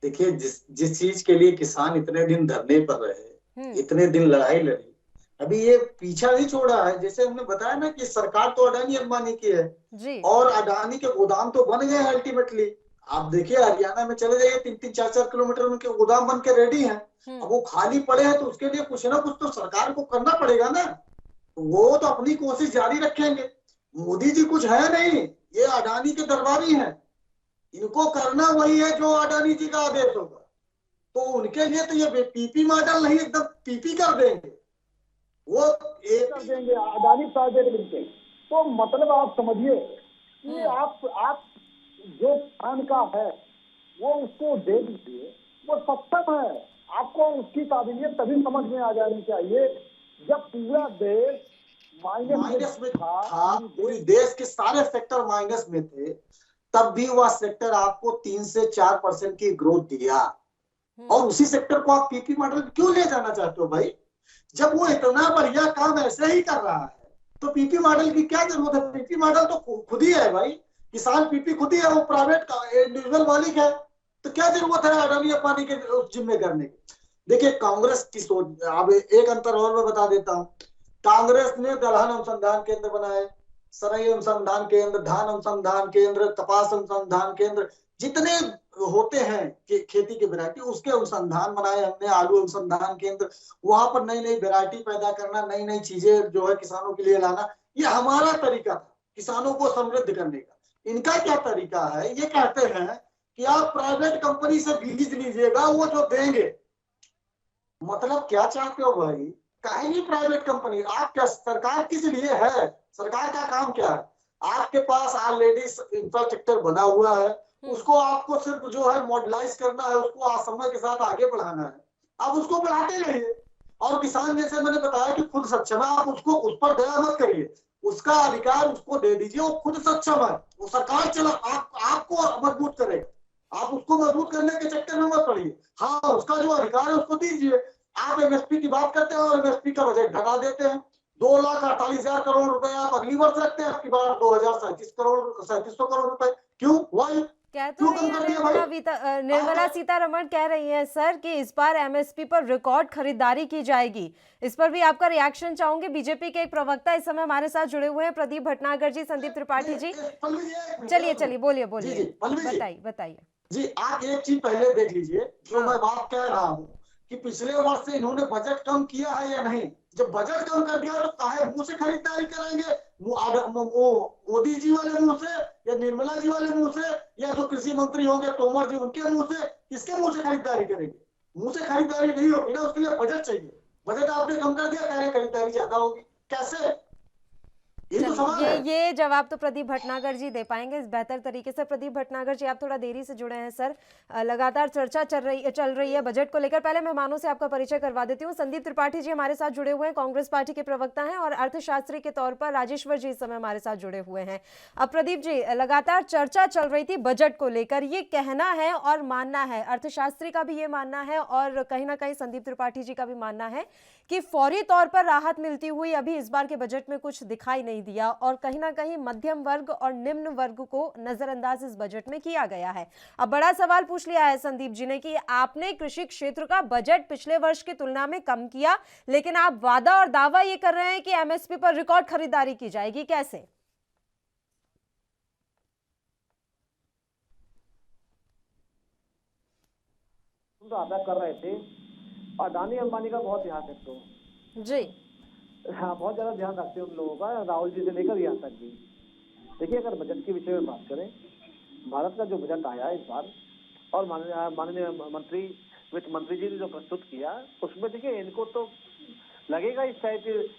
देखिए जिस चीज के लिए किसान इतने दिन धरने पर रहे, इतने दिन लड़ाई लड़ी, अभी ये पीछा नहीं छोड़ा है। जैसे हमने बताया ना कि सरकार तो अडानी अंबानी की है जी। और अडानी के गोदाम तो बन गए अल्टीमेटली। आप देखिए हरियाणा में चले जाइए, 3-4 किलोमीटर उनके गोदाम बन के रेडी हैं। अब वो खाली पड़े हैं तो उसके लिए कुछ ना कुछ तो सरकार को करना पड़ेगा ना। वो तो अपनी कोशिश जारी रखेंगे। मोदी जी कुछ है नहीं, ये अडानी के दरबारी हैं। इनको करना वही है जो अडानी जी का आदेश होगा। तो उनके लिए तो ये पीपी मॉडल नहीं, एकदम पीपी कर देंगे वो, एक कर देंगे अडानी प्राइवेट लिमिटेड। तो मतलब आप समझिए कि आप जो किसान का है वो उसको दे दीजिए, वो सक्षम है। आपको उसकी काबिलियत तभी समझ में आ जानी चाहिए जब पूरा देश माइनस में था, पूरी देश के सारे सेक्टर माइनस में थे, तब भी वह सेक्टर आपको 3 से 4% की ग्रोथ दिया। और उसी सेक्टर को आप पीपी मॉडल क्यों ले जाना चाहते हो भाई? जब वो इतना बढ़िया काम ऐसे ही कर रहा है तो पीपी मॉडल की क्या जरूरत है? पीपी मॉडल तो खुद ही है भाई, किसान पीपी खुद ही है, वो प्राइवेट का इंडिविजुअल मालिक है। तो क्या जरूरत है अडानी अंबानी के उस जिम्मे करने की? देखिए कांग्रेस की सोच, अब एक अंतर और मैं बता देता हूँ। कांग्रेस ने दलहन अनुसंधान केंद्र बनाए, सरई अनुसंधान केंद्र, धान अनुसंधान केंद्र, कपास अनुसंधान केंद्र, जितने होते हैं खेती की वैरायटी, उसके अनुसंधान बनाए हमने, आलू अनुसंधान केंद्र, वहां पर नई नई वैरायटी पैदा करना, नई नई चीजें जो है किसानों के लिए लाना, ये हमारा तरीका था किसानों को समृद्ध करने का। इनका क्या तरीका है, ये कहते हैं कि आप प्राइवेट कंपनी से बीज लीजिएगा, वो जो देंगे। मतलब क्या चाहते हो भाई? काहे प्राइवेट कंपनी? आप क्या, सरकार किस लिए है? सरकार का काम क्या है? आपके पास ऑलरेडी इंफ्रास्ट्रक्चर बना हुआ है, उसको आपको सिर्फ जो है मॉडलाइज करना है, उसको समय के साथ आगे बढ़ाना है। आप उसको बढ़ाते रहिए। और किसान, जैसे मैंने बताया कि खुद सक्षम है, आप उसको उस पर दया मत करिए, उसका अधिकार उसको दे दीजिए, वो खुद सक्षम है, वो सरकार चला आपको मजबूत करेगा। आप उसको मजबूत करने के चक्कर में मत पड़िए। हाँ, उसका जो अधिकार है उसको दीजिए। आप एमएसपी की बात करते हैं और एमएसपी का बजट घटा देते हैं। 2,48,000 करोड़ रुपए आप अगली वर्ष रखते हैं, आपकी बार 2,3700 करोड़ रुपए। क्यों? वाई? कह तो रही है निर्मला सीतारमण कह रही है सर कि इस बार एमएसपी पर रिकॉर्ड खरीदारी की जाएगी। इस पर भी आपका रिएक्शन चाहूंगे। बीजेपी के एक प्रवक्ता इस समय हमारे साथ जुड़े हुए हैं, प्रदीप भटनागर जी, संदीप त्रिपाठी जी। चलिए बोलिए बताइए जी। आप एक चीज पहले देख लीजिए, जो मैं बात कह रहा हूँ कि पिछले वर्ष से इन्होंने बजट कम किया है या नहीं। जब बजट कम कर दिया तो काहे मुंह से खरीदारी करेंगे? मोदी जी वाले मुंह से, या निर्मला जी वाले मुंह से, या जो कृषि मंत्री होंगे तोमर जी, उनके मुंह से? किसके मुंह से खरीदारी करेंगे? मुंह से खरीदारी नहीं होगी ना, उसके लिए बजट चाहिए। बजट आपने कम कर दिया, कह रहे खरीदारी ज्यादा होगी, कैसे? ये जवाब तो प्रदीप भटनागर जी दे पाएंगे इस बेहतर तरीके से। प्रदीप भटनागर जी, आप थोड़ा देरी से जुड़े हैं सर। लगातार चर्चा चल रही है बजट को लेकर। पहले मेहमानों से आपका परिचय करवा देती हूँ। संदीप त्रिपाठी जी हमारे साथ जुड़े हुए हैं, कांग्रेस पार्टी के प्रवक्ता हैं, और अर्थशास्त्री के तौर पर राजेश्वर जी इस समय हमारे साथ जुड़े हुए हैं। अब प्रदीप जी, लगातार चर्चा चल रही थी बजट को लेकर, ये कहना है और मानना है, अर्थशास्त्री का भी ये मानना है और कहीं ना कहीं संदीप त्रिपाठी जी का भी मानना है कि फौरी तौर पर राहत मिलती हुई अभी इस बार के बजट में कुछ दिखाई नहीं दिया, और कहीं ना कहीं मध्यम वर्ग और निम्न वर्ग को नजरअंदाज इस बजट में किया गया है। अब बड़ा सवाल पूछ लिया है संदीप जी ने कि आपने कृषि क्षेत्र का बजट पिछले वर्ष की तुलना में कम किया, लेकिन आप वादा और दावा ये कर रहे हैं कि एमएसपी पर रिकॉर्ड खरीदारी की जाएगी, कैसे? अदा कर रहे थे, अडानी अंबानी का बहुत ध्यान रखते हो जी। हाँ, बहुत ज्यादा ध्यान रखते हैं उन लोगों का, राहुल जी से लेकर यहाँ तक भी। देखिए, अगर बजट के विषय में बात करें, भारत का जो बजट आया इस बार, और माननीय वित्त मंत्री जी ने जो प्रस्तुत किया, उसमें देखिए इनको तो लगेगा इस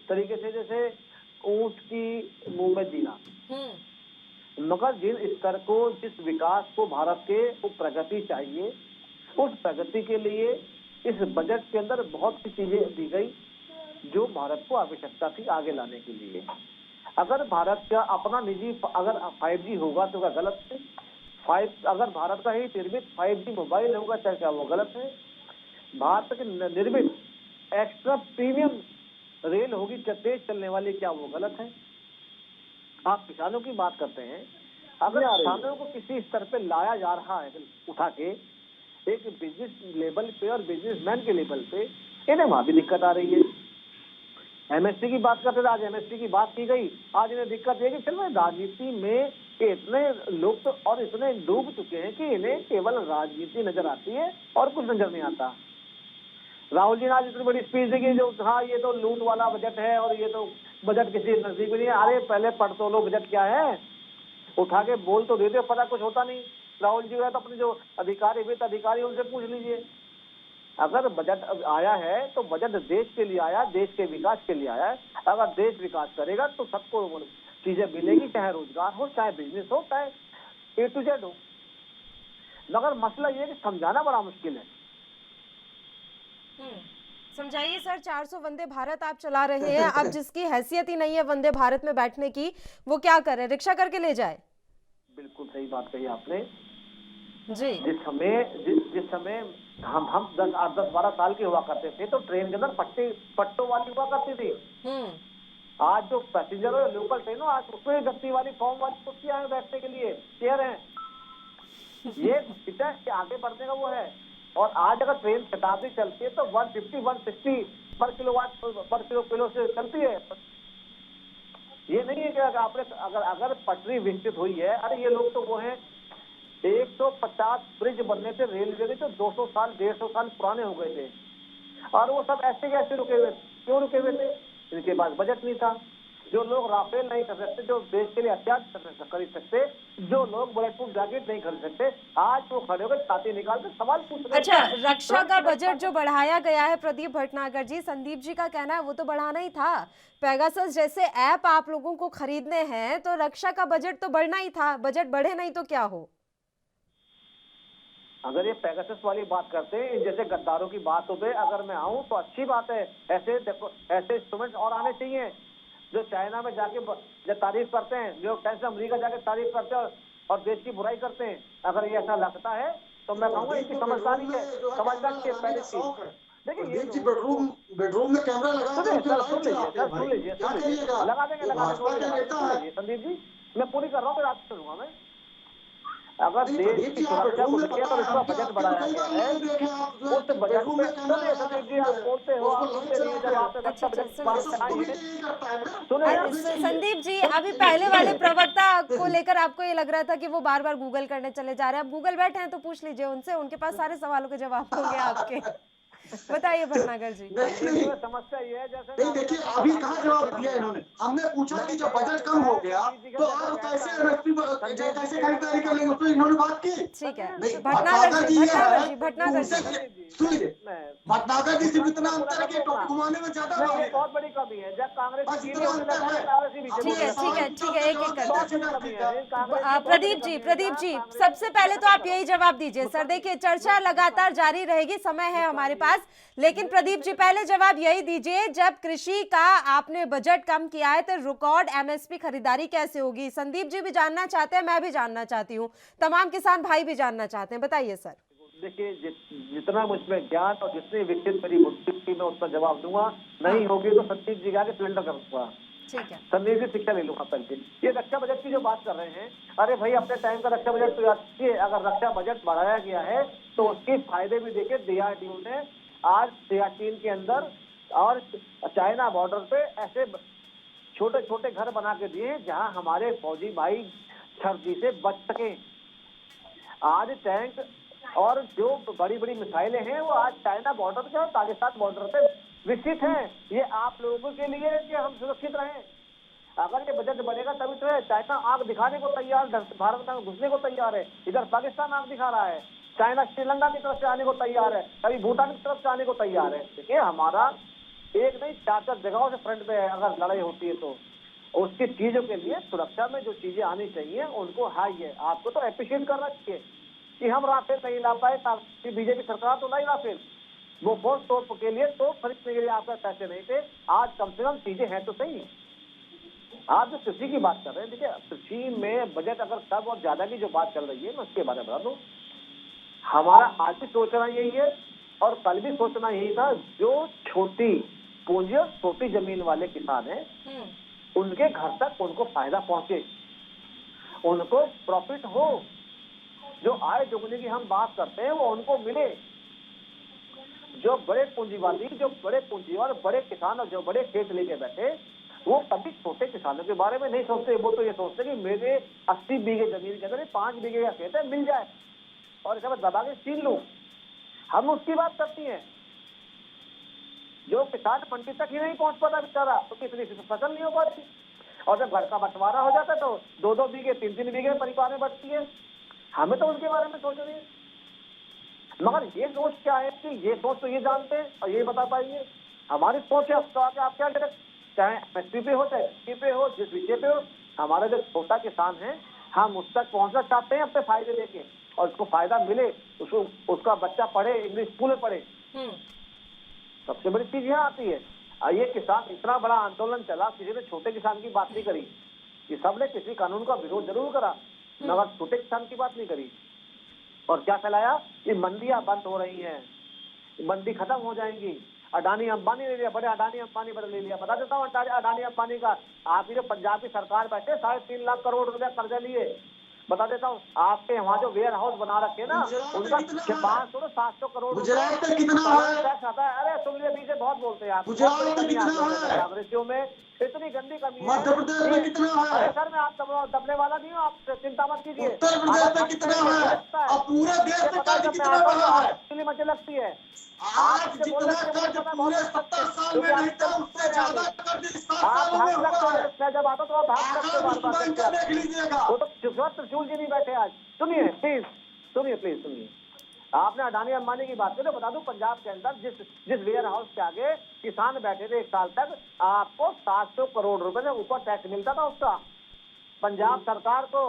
तरीके से जैसे ऊंट की मुंह में जीना। मगर जिस स्तर को, जिस विकास को भारत के वो प्रगति चाहिए, उस प्रगति के लिए इस बजट के अंदर बहुत सी चीजें दी गई जो भारत को आवश्यकता थी आगे लाने के लिए। अगर भारत का अपना निजी, अगर 5G होगा तो क्या गलत है? अगर भारत का ही निर्मित 5G मोबाइल होगा चाहे क्या वो गलत है? भारत के निर्मित एक्स्ट्रा प्रीमियम रेल होगी क्या तेज चलने वाली, क्या वो गलत है? आप किसानों की बात करते हैं, अगर किसानों को किसी स्तर पे लाया जा रहा है उठा के एक बिजनेस लेवल पे और बिजनेसमैन के लेवल पे, इन्हें वहां भी दिक्कत आ रही है। एमएसपी की बात करते थे, आज एमएसपी की बात की गई, आज इन्हें दिक्कत है कि चलो राजनीति में इतने लोग तो और इतने डूब चुके हैं कि इन्हें केवल राजनीति नजर आती है और कुछ नजर नहीं आता। राहुल जी ने आज इतनी बड़ी स्पीच दी कि जो हाँ ये तो लूट वाला बजट है और ये तो बजट किसी नजदीक में नहीं है। अरे पहले पढ़ तो लो बजट क्या है, उठा के बोल तो देते, पता कुछ होता नहीं। राहुल जी का तो अपने जो अधिकारी, वित्त अधिकारी, उनसे पूछ लीजिए। अगर बजट आया है तो बजट देश के लिए आया, देश के विकास के लिए आया है। अगर देश विकास करेगा तो सबको चीजें मिलेगी, चाहे रोजगार हो, चाहे बिजनेस हो, चाहे A to Z हो। मगर मसला ये है कि समझाना बड़ा मुश्किल है। समझाइए सर। 400 वंदे भारत आप चला रहे हैं, अब जिसकी हैसियत ही नहीं है वंदे भारत में बैठने की, वो क्या करे, रिक्शा करके ले जाए? बिल्कुल सही बात कही आपने जी। जिस समय हम 10-12 साल के हुआ करते थे तो ट्रेन के अंदर पट्टों वाली हुआ करती थी। आज जो पैसेंजर हो लोकल ट्रेन हो, आज उसमें गत्ती वाली फॉर्म वाली कुर्सियां हैं बैठने के लिए, चेयर हैं। ये सीटा के आगे बढ़ने का वो है। और आज अगर ट्रेन शताब्दी चलती है तो 150-160 पर किलो से चलती है। ये नहीं है कि अगर पटरी विकसित हुई है, अरे ये लोग तो वो है 150 ब्रिज बनने से रेलवे के जो 200 साल 150 साल पुराने हो गए थे, और वो सब ऐसे कैसे रुके हुए, क्यों रुके हुए थे? इनके पास बजट नहीं था। जो लोग राफेल नहीं कर सकते, जो देश के लिए हथियार खरीद सकते, जो लोग बुलेट प्रूफ जैकेट नहीं खरीद सकते, आज वो खड़े होकर छाती निकाल कर सवाल पूछ रहे हैं। अच्छा, रक्षा का बजट जो बढ़ाया गया है प्रदीप भटनागर जी, संदीप जी का कहना है वो तो बढ़ाना ही था। पेगासस जैसे ऐप आप लोगों को खरीदने हैं तो रक्षा का बजट तो बढ़ना ही था, बजट बढ़े नहीं तो क्या हो। अगर ये पेगासस वाली बात करते हैं, जैसे गद्दारों की बात हो गई, अगर मैं आऊं तो अच्छी बात है। ऐसे देखो, ऐसे इंस्ट्रूमेंट और आने चाहिए जो चाइना में जाके जो तारीफ करते हैं, जो कैसे अमेरिका जाके तारीफ करते हैं और देश की बुराई करते हैं। अगर ये ऐसा लगता है तो मैं कहूँगा इनकी समझदारी है, समझदारी है पहले चीज। देखिए बेडरूम में कैमरा लगा सुन लीजिए, लगा देंगे संदीप जी, मैं पूरी कर रहा हूँ, फिर आपसे सुनूंगा मैं। अगर देश की सुरक्षा को लेकर तो इसका बजट बढ़ाया गया है, उस बजट में संदीप जी आप बोलते हो, आप सुनते नहीं, जब आपने रक्षा बजट संदीप जी, अभी पहले वाले प्रवक्ता को लेकर आपको ये लग रहा था कि वो बार बार गूगल करने चले जा रहे हैं। अब गूगल बैठे हैं तो पूछ लीजिए उनसे, उनके पास सारे सवालों के जवाब होंगे आपके। बताइए भटनागर जी। समस्या ये है, जैसे नहीं देखिए अभी कहाँ जवाब दिया इन्होंने। हमने पूछा कि जब बजट कम हो गया तो आप कैसे खरीदारी कर लेंगे, तो इन्होंने बात की। ठीक है भटनागर जी, भटनागर जी सुनिए, भटनागर जी सिर्फ इतना अंतर है कि टोपी घुमाने में ज्यादा बहुत बड़ी कमी है। जब कांग्रेस ठीक है, एक कर प्रदीप जी सबसे पहले तो आप यही जवाब दीजिए। सर देखिए, चर्चा लगातार जारी रहेगी, समय है हमारे पास, लेकिन प्रदीप जी पहले जवाब यही दीजिए, जब कृषि का आपने बजट कम किया है तो रिकॉर्ड एमएसपी खरीदारी कैसे होगी। संदीप जी भी जानना चाहते हैं, मैं भी जानना चाहती हूँ, तमाम किसान भाई भी जानना चाहते हैं, बताइए सर। देखिए, जितना मुझमें ज्ञान और जितनी विकसित मेरी बुद्धि थी, मैं उसका जवाब दूंगा। नहीं होगी तो संदीप जी आगे सिलेंडर कर दूंगा। ठीक है, संदीप जी शिक्षा ले लूंगा पहले। ये रक्षा बजट की जो बात कर रहे हैं, अरे भाई अपने टाइम का रक्षा बजट तो याद कीजिए। अगर रक्षा बजट बढ़ाया गया है तो उसके फायदे भी देखिए। DRDO ने आज सियाचिन के अंदर और चाइना बॉर्डर पे ऐसे छोटे छोटे घर बना के दिए जहां हमारे फौजी भाई सर्दी से बच सके। आज टैंक और जो बड़ी बड़ी मिसाइलें हैं वो आज चाइना बॉर्डर पे और पाकिस्तान बॉर्डर पे विकसित हैं। ये आप लोगों के लिए कि हम सुरक्षित रहें। अगर ये बजट बढ़ेगा तभी तो है। चाइना आग दिखाने को तैयार, भारत में घुसने को तैयार है, इधर पाकिस्तान आग दिखा रहा है, चाइना श्रीलंका की तरफ से आने को तैयार है, कभी भूटान की तरफ से आने को तैयार है। देखिए हमारा एक नहीं 4-4 जगहों से फ्रंट पे है। अगर लड़ाई होती है तो उसकी चीजों के लिए सुरक्षा में जो चीजें आनी चाहिए उनको हाई है। आपको तो अप्रिशिएट करना चाहिए कि हम राफेल नहीं ला पाए, बीजेपी सरकार तो लाई राफेल, वो बहुत तोप के लिए तो खरीदने के लिए आपके पैसे नहीं थे। आज कम से कम चीजें हैं तो सही। आप जो कृषि की बात कर रहे हैं, देखिए कृषि में बजट अगर कम और ज्यादा की जो बात चल रही है, मैं उसके बारे में बता दूं। हमारा आज भी सोचना यही है और कल भी सोचना यही था। जो छोटी पूंजी और छोटी जमीन वाले किसान हैं, उनके घर तक उनको फायदा पहुंचे, उनको प्रॉफिट हो। जो आय दोगुनी की हम बात करते हैं वो उनको मिले। जो बड़े पूंजीवादी, जो बड़े पूंजीवाद, बड़े किसान और जो बड़े खेत लेके बैठे, वो कभी छोटे किसानों के बारे में नहीं सोचते। वो तो ये सोचते कि मेरे 80 बीघे जमीन के अंदर 5 बीघे का खेत है, मिल जाए और इसे मैं दबा के छीन लूं। हम उसकी बात करती हैं। जो किसान मंडी तक ही नहीं पहुंच पाता बेचारा, तो कितनी फसल नहीं हो पाती। और जब घर का बंटवारा हो जाता है तो 2-2 बीघे 3-3 बीघे परिवार में बढ़ती है। हमें तो उनके बारे में सोच रही है। मगर ये सोच क्या है कि ये सोच तो ये जानते हैं और ये बता पाएंगे। हमारी सोच है आप क्या करें, चाहे एमएसपी पे हो चाहे एसपी पे हो, जिस विषय पे हो, हमारा जो छोटा किसान है हम उस तक पहुंचना चाहते हैं अपने फायदे लेके, और उसको फायदा मिले, उसको उसका बच्चा पढ़े, इंग्लिश स्कूल में पढ़े। सबसे बड़ी चीज यहाँ आती है। ये किसान इतना बड़ा आंदोलन चला, किसी ने छोटे किसान की बात नहीं करी। ये सबने किसी कानून का विरोध जरूर करा, मगर छोटे किसान की बात नहीं करी। और क्या फैलाया, ये मंडियां बंद हो रही हैं, मंडी खत्म हो जाएंगी, अडानी अंबानी ले लिया, बड़े अडानी अंबानी बड़े ले लिया। बता देता हूँ अडानी अंबानी का, आप ही जो पंजाब की सरकार बैठे 3.5 लाख करोड़ रुपया कर्जा लिए, बता देता हूँ, आपके वहाँ जो वेयर हाउस बना रखे ना, उनका 500-700 करोड़ गुजरात में कितना है? टैक्स आता है। अरे सुन लिए, पीछे बहुत बोलते हैं आप। गुजरात में कितना है? कांग्रेसियों में इतनी गंदी कमी है। मध्य प्रदेश में कितना है? अरे सर, मैं आप दबने वाला नहीं हूँ, आप चिंता मत कीजिए। उत्तर प्रदेश में कितना है? और पूरे देश में कर्ज कितना बढ़ा है? इसलिए मुझे लगती है आज जितना कर्ज पूरे 70 साल में नहीं था, उससे ज्यादा कर्ज इस 7 सालों में हुआ है। जब आता तो आप भाग सकते बैंक देख लीजिएगा। वो तो त्रिशूल जी नहीं बैठे आज। सुनिए प्लीज, सुनिए। आपने अडानी अंबानी की बात की, तो बता दूं, पंजाब के अंदर जिस वेयर हाउस के आगे किसान बैठे थे 1 साल तक, आपको 700 करोड़ रुपए से ऊपर टैक्स मिलता था उसका। पंजाब सरकार को,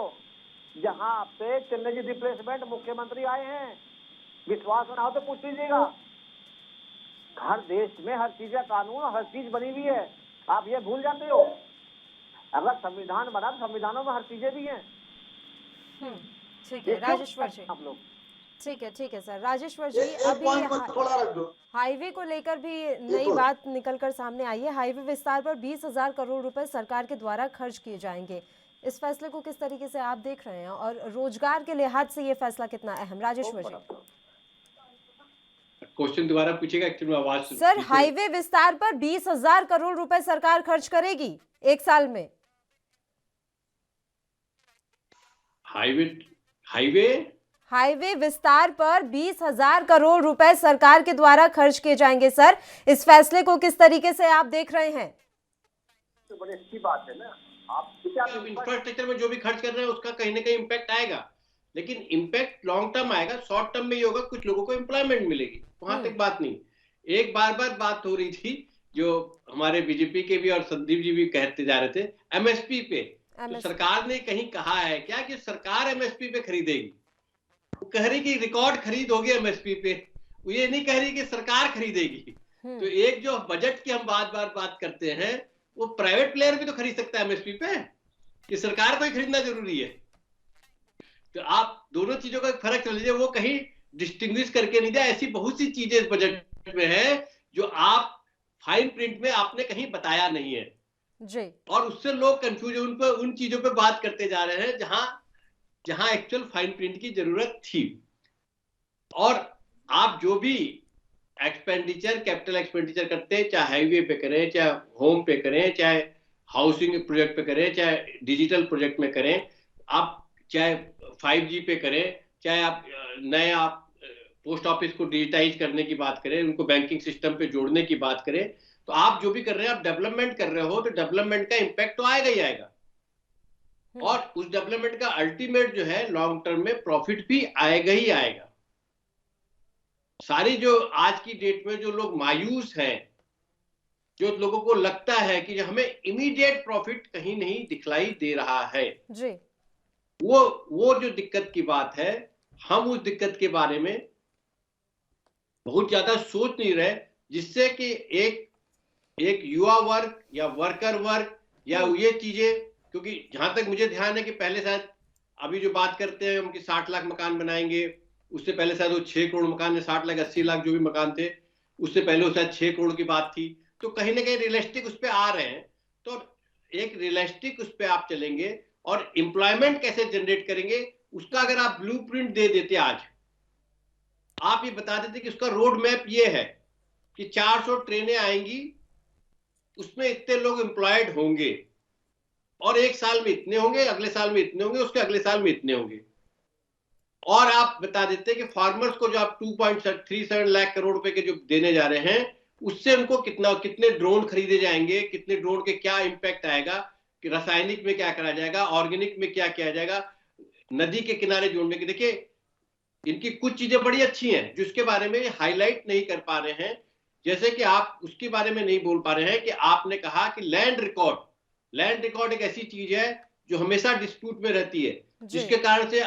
जहां पे चन्नई रिप्लेसमेंट मुख्यमंत्री आए हैं, विश्वास ना हो तो पूछ लीजिएगा। हर देश में हर चीज का कानून, हर चीज बनी हुई है, आप ये भूल जाते हो। अगर संविधान बना तो संविधानों में हर चीजें भी हैं। ठीक है राजेश्वर जी, आप लोग ठीक है सर। राजेश्वर जी, अभी हाईवे को लेकर भी नई बात निकलकर सामने आई है। हाईवे विस्तार पर 20,000 करोड़ रुपए सरकार के द्वारा खर्च किए जाएंगे। इस फैसले को किस तरीके से आप देख रहे हैं, और रोजगार के लिहाज से ये फैसला कितना अहम? राजेश्वर जी, क्वेश्चन दोबारा पूछेगा, एक्चुअली आवाज सर, हाईवे विस्तार पर 20,000 करोड़ रुपए सरकार खर्च करेगी 1 साल में। हाईवे विस्तार पर 20,000 करोड़ रुपए सरकार के द्वारा खर्च किए जाएंगे। सर, इस फैसले को किस तरीके से आप देख रहे हैं? तो बड़ी अच्छी बात है ना। आप इंफ्रास्ट्रक्चर में जो भी खर्च कर रहे हैं उसका कहीं ना कहीं इम्पैक्ट आएगा, लेकिन इम्पैक्ट लॉन्ग टर्म आएगा, शॉर्ट टर्म में ये होगा कुछ लोगों को एम्प्लॉयमेंट मिलेगी, वहां तक बात नहीं। एक बार बात हो रही थी, जो हमारे बीजेपी के भी और संदीप जी भी कहते जा रहे थे, एमएसपी पे। तो सरकार ने कहीं कहा है क्या कि सरकार एमएसपी पे खरीदेगी? वो कह रही कि रिकॉर्ड खरीद होगी एमएसपी पे, वो ये नहीं कह रही कि सरकार खरीदेगी। तो एक जो बजट की हम बात करते हैं, वो प्राइवेट प्लेयर भी तो खरीद सकता है एमएसपी पे, कि सरकार को ही खरीदना जरूरी है। तो आप दोनों चीजों का फर्क समझ लीजिए, वो कहीं डिस्टिंग्विश करके नहीं दिया। ऐसी बहुत सी चीजें इस बजट में है जो आप फाइन प्रिंट में आपने कहीं बताया नहीं है जी, और उससे लोग कंफ्यूज उन चीजों पे बात करते जा रहे हैं जहां एक्चुअल फाइन प्रिंट की जरूरत थी। और आप जो भी कैपिटल एक्सपेंडिचर करते हैं, चाहे हाईवे पे करें, चाहे होम पे करें, चाहे हाउसिंग प्रोजेक्ट पे करें, चाहे डिजिटल प्रोजेक्ट में करें, आप चाहे 5G पे करें, चाहे आप पोस्ट ऑफिस को डिजिटाइज करने की बात करें, उनको बैंकिंग सिस्टम पे जोड़ने की बात करें, तो आप जो भी कर रहे हैं, आप डेवलपमेंट कर रहे हो, तो डेवलपमेंट का इंपैक्ट तो आएगा ही आएगा। और उस डेवलपमेंट का अल्टीमेट जो है लॉन्ग टर्म में प्रॉफिट भी आएगा ही आएगा। सारी जो आज की डेट में जो लोग मायूस हैं, जो लोगों को लगता है कि हमें इमीडिएट प्रॉफिट कहीं नहीं दिखलाई दे रहा है जी, वो जो दिक्कत की बात है, हम उस दिक्कत के बारे में बहुत ज्यादा सोच नहीं रहे, जिससे कि एक युवा वर्ग या वर्कर वर्ग या ये चीजें, क्योंकि जहां तक मुझे ध्यान है कि पहले शायद अभी जो बात करते हैं हम कि 60 लाख मकान बनाएंगे, उससे पहले शायद वो 6 करोड़ मकान या 60 लाख 80 लाख जो भी मकान थे, उससे पहले वो शायद 6 करोड़ की बात थी। तो कहीं ना कहीं रियलिस्टिक उस पर आ रहे हैं। तो एक रियलिस्टिक उस पर आप चलेंगे और एम्प्लॉयमेंट कैसे जनरेट करेंगे, उसका अगर आप ब्लूप्रिंट दे देते, आज आप ये बता देते कि उसका रोड मैप ये है कि 400 ट्रेनें आएंगी, उसमें इतने लोग एम्प्लॉयड होंगे, और 1 साल में इतने होंगे, अगले साल में इतने होंगे, उसके अगले साल में इतने होंगे, और आप बता देते कि फार्मर्स को जो आप 2.37 लाख करोड़ रुपए के जो देने जा रहे हैं, उससे उनको कितने ड्रोन खरीदे जाएंगे, कितने ड्रोन के क्या इंपैक्ट आएगा, कि रासायनिक में क्या करा जाएगा, ऑर्गेनिक में क्या किया जाएगा, नदी के किनारे जोड़ने की। देखिए, इनकी कुछ चीजें बड़ी अच्छी हैं जिसके बारे में हाईलाइट नहीं कर पा रहे हैं, जैसे कि आप उसके बारे में नहीं बोल पा रहे हैं कि आपने कहा कि लैंड रिकॉर्ड एक ऐसी चीज है जो हमेशा डिस्प्यूट में रहती है, जिसके कारण से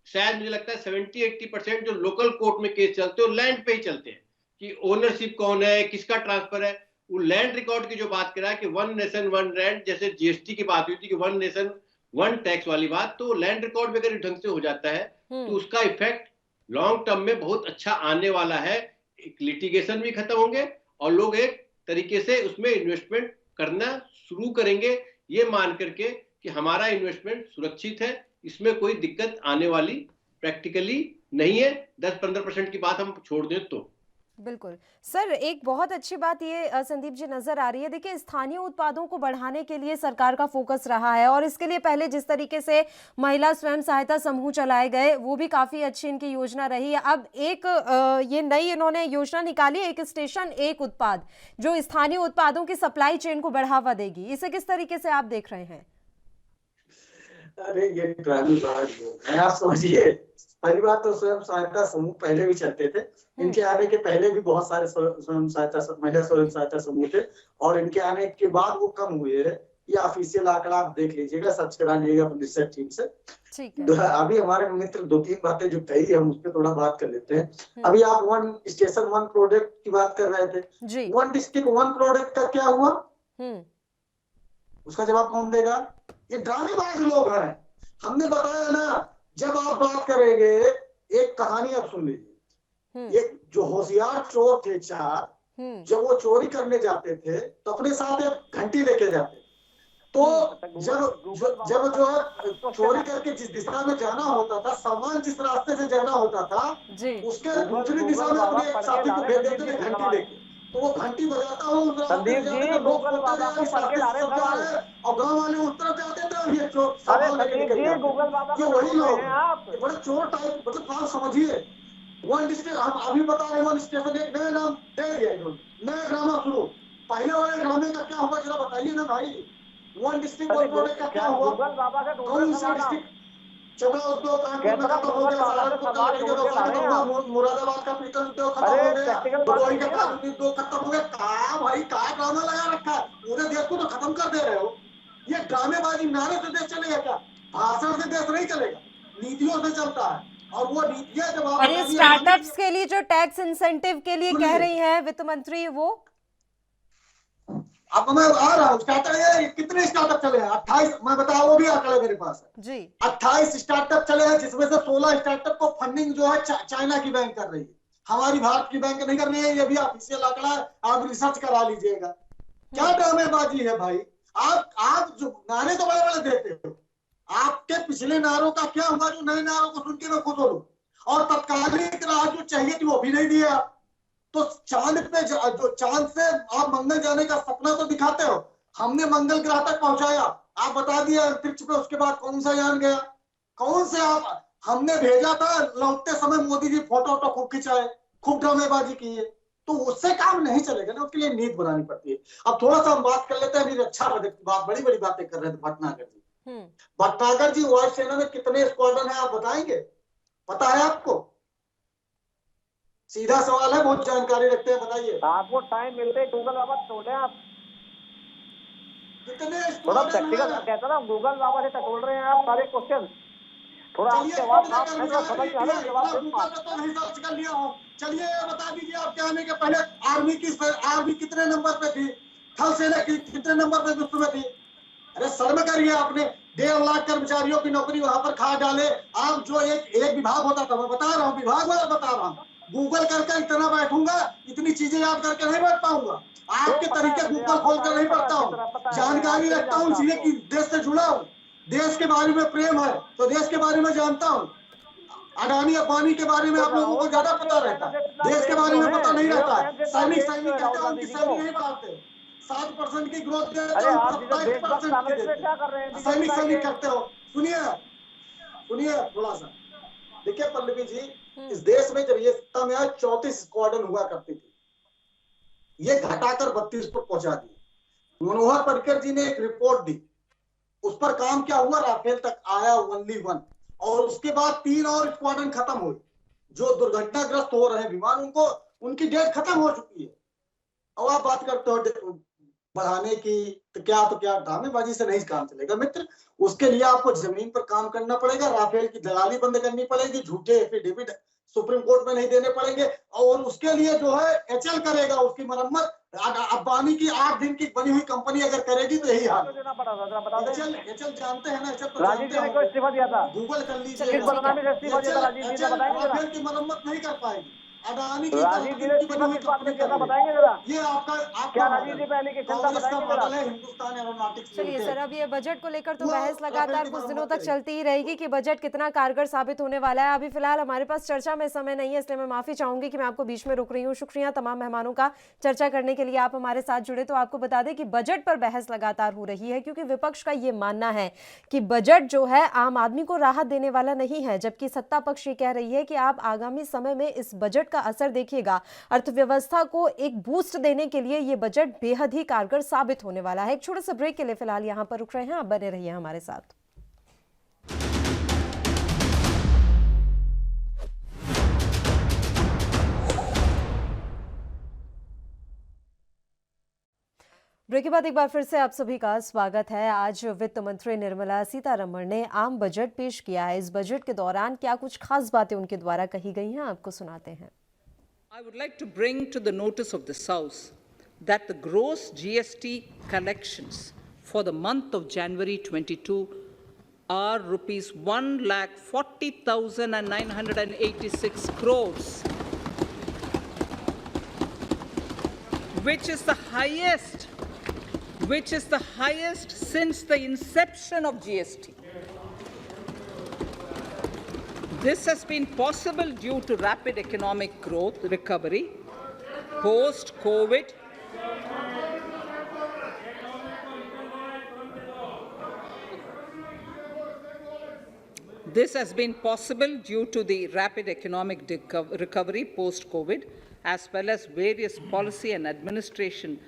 शायद मुझे लगता है 70-80% जो लोकल कोर्ट में केस चलते हैं वो लैंड पे ही चलते हैं, कि ओनरशिप कौन है, किसका ट्रांसफर है। वो लैंड रिकॉर्ड की जो बात कर रहा है कि 1 नेशन 1 लैंड, जैसे जीएसटी की बात हुई थी कि 1 नेशन 1 टैक्स वाली बात, तो लैंड रिकॉर्ड में अगर ढंग से हो जाता है तो उसका इफेक्ट लॉन्ग टर्म में बहुत अच्छा आने वाला है। लिटिगेशन भी खत्म होंगे और लोग एक तरीके से उसमें इन्वेस्टमेंट करना शुरू करेंगे, ये मान करके कि हमारा इन्वेस्टमेंट सुरक्षित है, इसमें कोई दिक्कत आने वाली प्रैक्टिकली नहीं है। 10-15% की बात हम छोड़ दें तो। बिल्कुल सर, एक बहुत अच्छी बात ये संदीप जी नजर आ रही है। देखिए, स्थानीय उत्पादों को बढ़ाने के लिए सरकार का फोकस रहा है, और इसके लिए पहले जिस तरीके से महिला स्वयं सहायता समूह चलाए गए, वो भी काफी अच्छी इनकी योजना रही है। अब एक ये नई इन्होंने योजना निकाली, एक स्टेशन एक उत्पाद, जो स्थानीय उत्पादों की सप्लाई चेन को बढ़ावा देगी। इसे किस तरीके से आप देख रहे हैं? अरे ये आप समझिए, पहली बात तो स्वयं सहायता समूह पहले भी चलते थे। इनके आने के पहले भी बहुत सारे महिला स्वयं सहायता समूह थे, और इनके आने के बाद वो कम हुए हैं। ये ऑफिशियल आंकड़ा आप देख लीजिएगा, सर्च करा लीजिएगा अपनी रिसर्च टीम से। ठीक है। अभी हमारे मित्र 2-3 बातें जो कही है, हम उस पर थोड़ा बात कर लेते हैं। अभी आप 1 स्टेशन 1 प्रोडक्ट की बात कर रहे थे जी। 1 डिस्ट्रिक्ट 1 प्रोडक्ट का क्या हुआ? उसका जवाब कौन देगा? ये ड्रामेबाज लोग हैं। हमने बताया ना, जब आप बात करेंगे, एक कहानी आप सुन लीजिए। एक जो होशियार चोर थे 4, जब वो चोरी करने जाते थे तो अपने साथ एक घंटी लेके जाते। तो जब जो है चोरी करके जिस दिशा में जाना होता था, सामान जिस रास्ते से जाना होता था, उसके दूसरी दिशा में अपने एक साथी को भेज देते थे घंटी लेके। तो वो घंटी बजाता हूँ, और गाँव वाले उस तरफ जाते थे, ये चोर सामान लेके निकल जाते। ये वही लोग बड़े चोर टाइप, मतलब आप समझिए। 1 डिस्ट्रिक्ट हम अभी बता रहे हैं, 1 स्टेशन एक नया नाम दे दिया इन्होंने, नया ड्रामा शुरू। पहले वाले ड्रामे का क्या हुआ जरा बताइए ना भाई। 1 डिस्ट्रिक्ट 1 प्रोडक्ट का क्या हुआ? कौन सा डिस्ट्रिक्ट? चमड़ा उद्योग कानपुर में खत्म हो गया, सहारनपुर का लकड़ी का दुकान खत्म हुआ, मुरादाबाद का पीतल उद्योग खत्म हो गया, भदोही का कानूनी उद्योग खत्म हो गया। कहा भाई, कहा ड्रामा लगा रखा है? पूरे देश को तो खत्म कर दे रहे हो। ये ड्रामेबाजी, नारे से देश चलेगा क्या? भाषण से देश नहीं चलेगा, नीतियों से चलता है। और वो नीतियां जब और ये स्टार्टअप्स के लिए जो टैक्स इंसेंटिव के लिए कह रही हैं वित्त मंत्री, वो अब मैं आ रहा हूँ। स्टार्टअप कितने स्टार्टअप चले हैं? 28, मैं बताया, वो भी आंकड़े मेरे पास है जी। 28 स्टार्टअप चले हैं, जिसमें से 16 स्टार्टअप को फंडिंग जो है चाइना की बैंक कर रही है, हमारी भारत की बैंक नहीं कर रही है। ये भी ऑफिशियल आंकड़ा है, आप रिसर्च करा लीजिएगा। क्या ड्रामेबाजी है भाई? आप जो नारे तो बड़े बड़े देते हो, आपके पिछले नारों का क्या हुआ? जो नए नारों को सुन के मैं खुद हो लूं, और तत्कालिक राहत जो चाहिए थी वो भी नहीं दिया। तो चांद पे जो चांद से आप मंगल जाने का सपना तो दिखाते हो, हमने मंगल ग्रह तक पहुंचाया, आप बता दिया अंतरिक्ष पे। उसके बाद कौन सा यान गया? कौन से आप हमने भेजा था? लौटते समय मोदी जी फोटो खूब खिंचाए, खूब ड्रामेबाजी की है। तो उससे काम नहीं चलेगा ना, उसके लिए नीति बनानी पड़ती है। अब थोड़ा सा हम बात कर लेते हैं अभी रक्षा बजट की बात। बड़ी बड़ी बातें कर रहे थे भटनागर जी। भटनागर जी, वायुसेना में कितने स्क्वाड्रन है आप बताएंगे? पता है आपको? सीधा सवाल है, बहुत जानकारी रखते हैं, बताइए। आपको टाइम मिलते गूगल बाबा टोले आप कितने थोड़ा प्रैक्टिकल कहता ना, गूगल बाबा से टटोल रहे हैं आप सारे क्वेश्चन। थोड़ा आप जवाब कर लिया हो। चलिए बता दीजिए, आपके आने के पहले आर्मी कितने नंबर पे थी? थल सेना की कितने नंबर पे विश्व में थी? अरे शर्म करिए, आपने 1.5 लाख कर्मचारियों की नौकरी वहां पर खा डाले। आप जो एक विभाग होता था, मैं बता रहा हूँ, विभाग वाला बता रहा हूँ। गूगल करके इतना बैठूंगा, इतनी चीजें याद करके नहीं बैठ पाऊंगा। आपके तरीके गूगल खोल कर नहीं पढ़ता हूँ, जानकारी रखता हूँ, इसलिए कि देश से जुड़ा हूँ, देश के बारे में प्रेम है तो देश के बारे में जानता हूँ। अडानी अंबानी के बारे में आप लोगों को ज्यादा पता रहता है, देश के बारे में पता नहीं रहता है। सैनिक कहते हैं, उनकी सैनिक नहीं बढ़ाते। 7% की ग्रोथ देते हो, 27% सैनिक करते हो। सुनिए थोड़ा सा। देखिए पल्लवी जी, इस देश में जब ये सत्ता में आए 34 स्क्वाड्रन हुआ करती थी, ये घटाकर 32 पर पहुंचा दी। मनोहर पर्रिकर जी ने एक रिपोर्ट दी, उस पर काम क्या हुआ? राफेल तक आया ओनली 1, और उसके बाद 3 और स्क्वाड्रन खत्म हुए। जो दुर्घटनाग्रस्त हो रहे विमान, उनकी डेट खत्म हो चुकी है। अब आप बात करते हो बढ़ाने की, तो क्या ड्रामेबाजी से नहीं काम चलेगा मित्र। उसके लिए आपको जमीन पर काम करना पड़ेगा, राफेल की दलाली बंद करनी पड़ेगी, झूठे एफिडेविट सुप्रीम कोर्ट में नहीं देने पड़ेंगे, और उसके लिए जो है एचएल करेगा उसकी मरम्मत। अंबानी की 8 दिन की बनी हुई कंपनी अगर करेगी तो यही हाल। एचएल जानते हैं ना, गूगल कर लीजिए, राफेल की मरम्मत नहीं कर पाएगी। अडानी की राजीव जी ने इस्तीफा किस बात में किया था बताएंगे जरा? ये आपका क्या राजीव जी पहले की क्षमता कांग्रेस का बताएंगे मॉडल जरा? है हिंदुस्तान एरोनॉटिक्स चलिए लिमिटेड। सर, अब ये बजट को लेकर तो वो बहस लगातार राफेल कुछ की दिनों बात तक चलती ही रहेगी कि बजट कितना कारगर साबित होने वाला है। अभी फिलहाल हमारे पास चर्चा में समय नहीं है, इसलिए मैं माफी चाहूंगी कि मैं आपको बीच में रोक रही हूँ। शुक्रिया तमाम मेहमानों का चर्चा करने के लिए आप हमारे साथ जुड़े। तो आपको बता दें कि बजट पर बहस लगातार हो रही है, क्योंकि विपक्ष का ये मानना है कि बजट जो है आम आदमी को राहत देने वाला नहीं है, जबकि सत्ता पक्ष ये कह रही है कि आप आगामी समय में इस बजट का असर देखिएगा। अर्थव्यवस्था को एक बूस्ट देने के लिए ये बजट बेहद ही कारगर साबित होने वाला है। एक छोटे से ब्रेक के लिए फिलहाल यहां पर रुक रहे हैं, आप बने रहिए हमारे साथ। ब्रेक के बाद एक बार फिर से आप सभी का स्वागत है। आज वित्त मंत्री निर्मला सीतारमण ने आम बजट पेश किया है। इस बजट के दौरान क्या कुछ खास बातें उनके द्वारा कही गई हैं, आपको सुनाते हैं। I would like to bring to the notice of this House that the gross GST collections for the month of January 22 are rupees 1,40,986 crores, which is the highest since the inception of GST. This has been possible due to rapid economic growth, recovery, post-COVID, This has been possible due to the rapid economic recovery post-COVID, as well as various policy and administration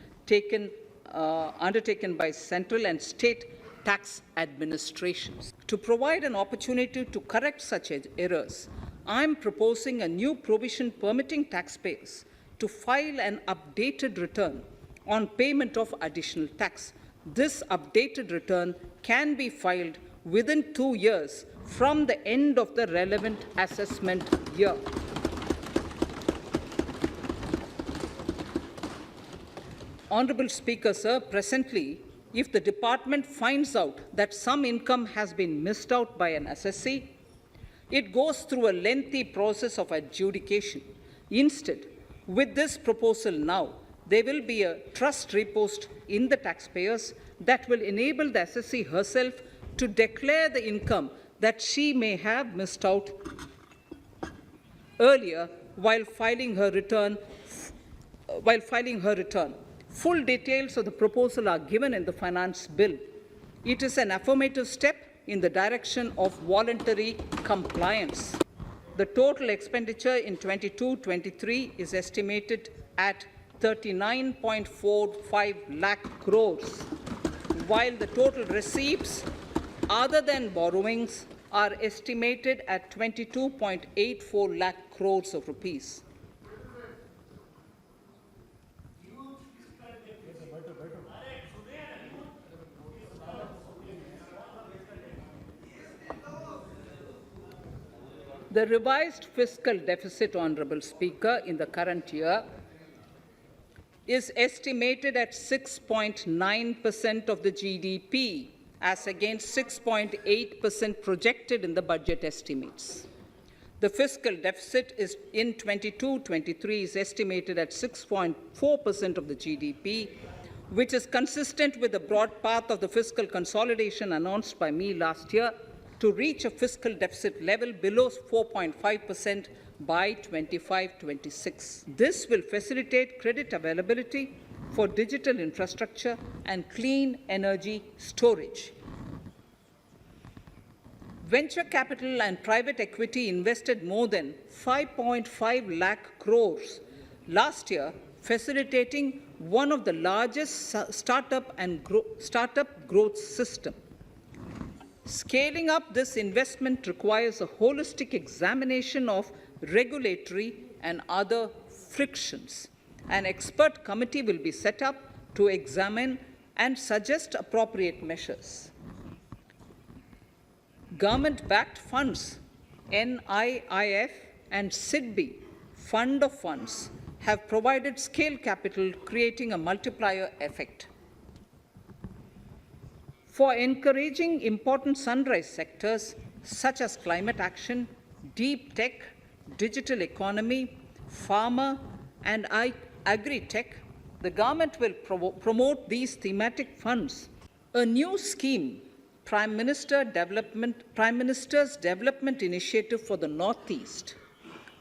undertaken by central and state tax administrations. To provide an opportunity to correct such errors, I am proposing a new provision permitting taxpayers to file an updated return on payment of additional tax. This updated return can be filed within 2 years from the end of the relevant assessment year. Honorable Speaker, sir, presently, if the department finds out that some income has been missed out by an assessee, it goes through a lengthy process of adjudication. Instead, with this proposal now, there will be a trust reposed in the taxpayers that will enable the assessee herself to declare the income that she may have missed out earlier while filing her return. Full details of the proposal are given in the finance bill. It is an affirmative step in the direction of voluntary compliance. The total expenditure in 22-23 is estimated at 39.45 lakh crores, while the total receipts other than borrowings are estimated at 22.84 lakh crores of rupees. The revised fiscal deficit, Honorable Speaker, in the current year is estimated at 6.9% of the GDP, as against 6.8% projected in the budget estimates. The fiscal deficit is in 22-23 is estimated at 6.4% of the GDP, which is consistent with the broad path of the fiscal consolidation announced by me last year to reach a fiscal deficit level below 4.5% by 25-26. This will facilitate credit availability for digital infrastructure and clean energy storage. Venture capital and private equity invested more than 5.5 lakh crores last year, facilitating one of the largest startup growth system. Scaling up this investment requires a holistic examination of regulatory and other frictions. An expert committee will be set up to examine and suggest appropriate measures. Government-backed funds, NIIF and SIDBI, Fund of Funds, have provided scale capital, creating a multiplier effect. For encouraging important sunrise sectors such as climate action, deep tech, digital economy, farmer, and agri-tech, the government will promote these thematic funds. A new scheme, Prime Minister's Development Initiative for the Northeast,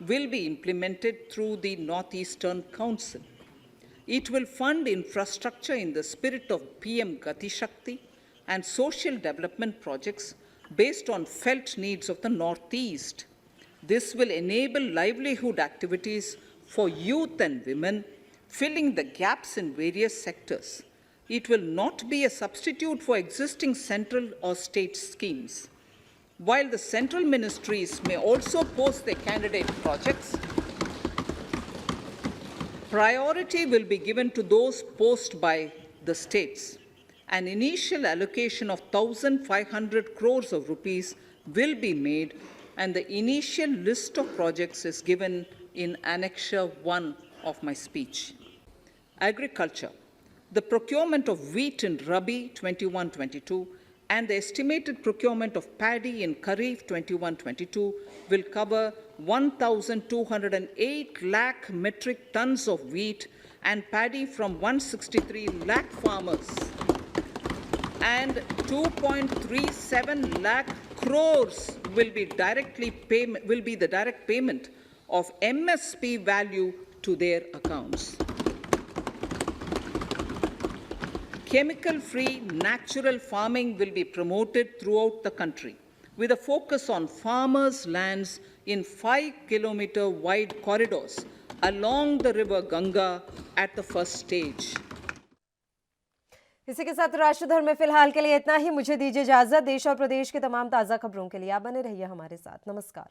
will be implemented through the Northeastern Council. It will fund infrastructure in the spirit of PM Gati Shakti and social development projects based on felt needs of the Northeast. This will enable livelihood activities for youth and women, filling the gaps in various sectors. It will not be a substitute for existing central or state schemes. While the central ministries may also post their candidate projects, priority will be given to those posted by the states. An initial allocation of 1,500 crores of rupees will be made, and the initial list of projects is given in Annexure 1 of my speech. Agriculture. The procurement of wheat in Rabi 21-22 and the estimated procurement of paddy in Kharif 21-22 will cover 1,208 lakh metric tons of wheat and paddy from 163 lakh farmers, and 2.37 lakh crores will be the direct payment of MSP value to their accounts. Chemical-free natural farming will be promoted throughout the country, with a focus on farmers' lands in 5-kilometer wide corridors along the river Ganga at the first stage. इसी के साथ राष्ट्रधर्म में फिलहाल के लिए इतना ही। मुझे दीजिए इजाजत। देश और प्रदेश के तमाम ताज़ा खबरों के लिए आप बने रहिए हमारे साथ। नमस्कार।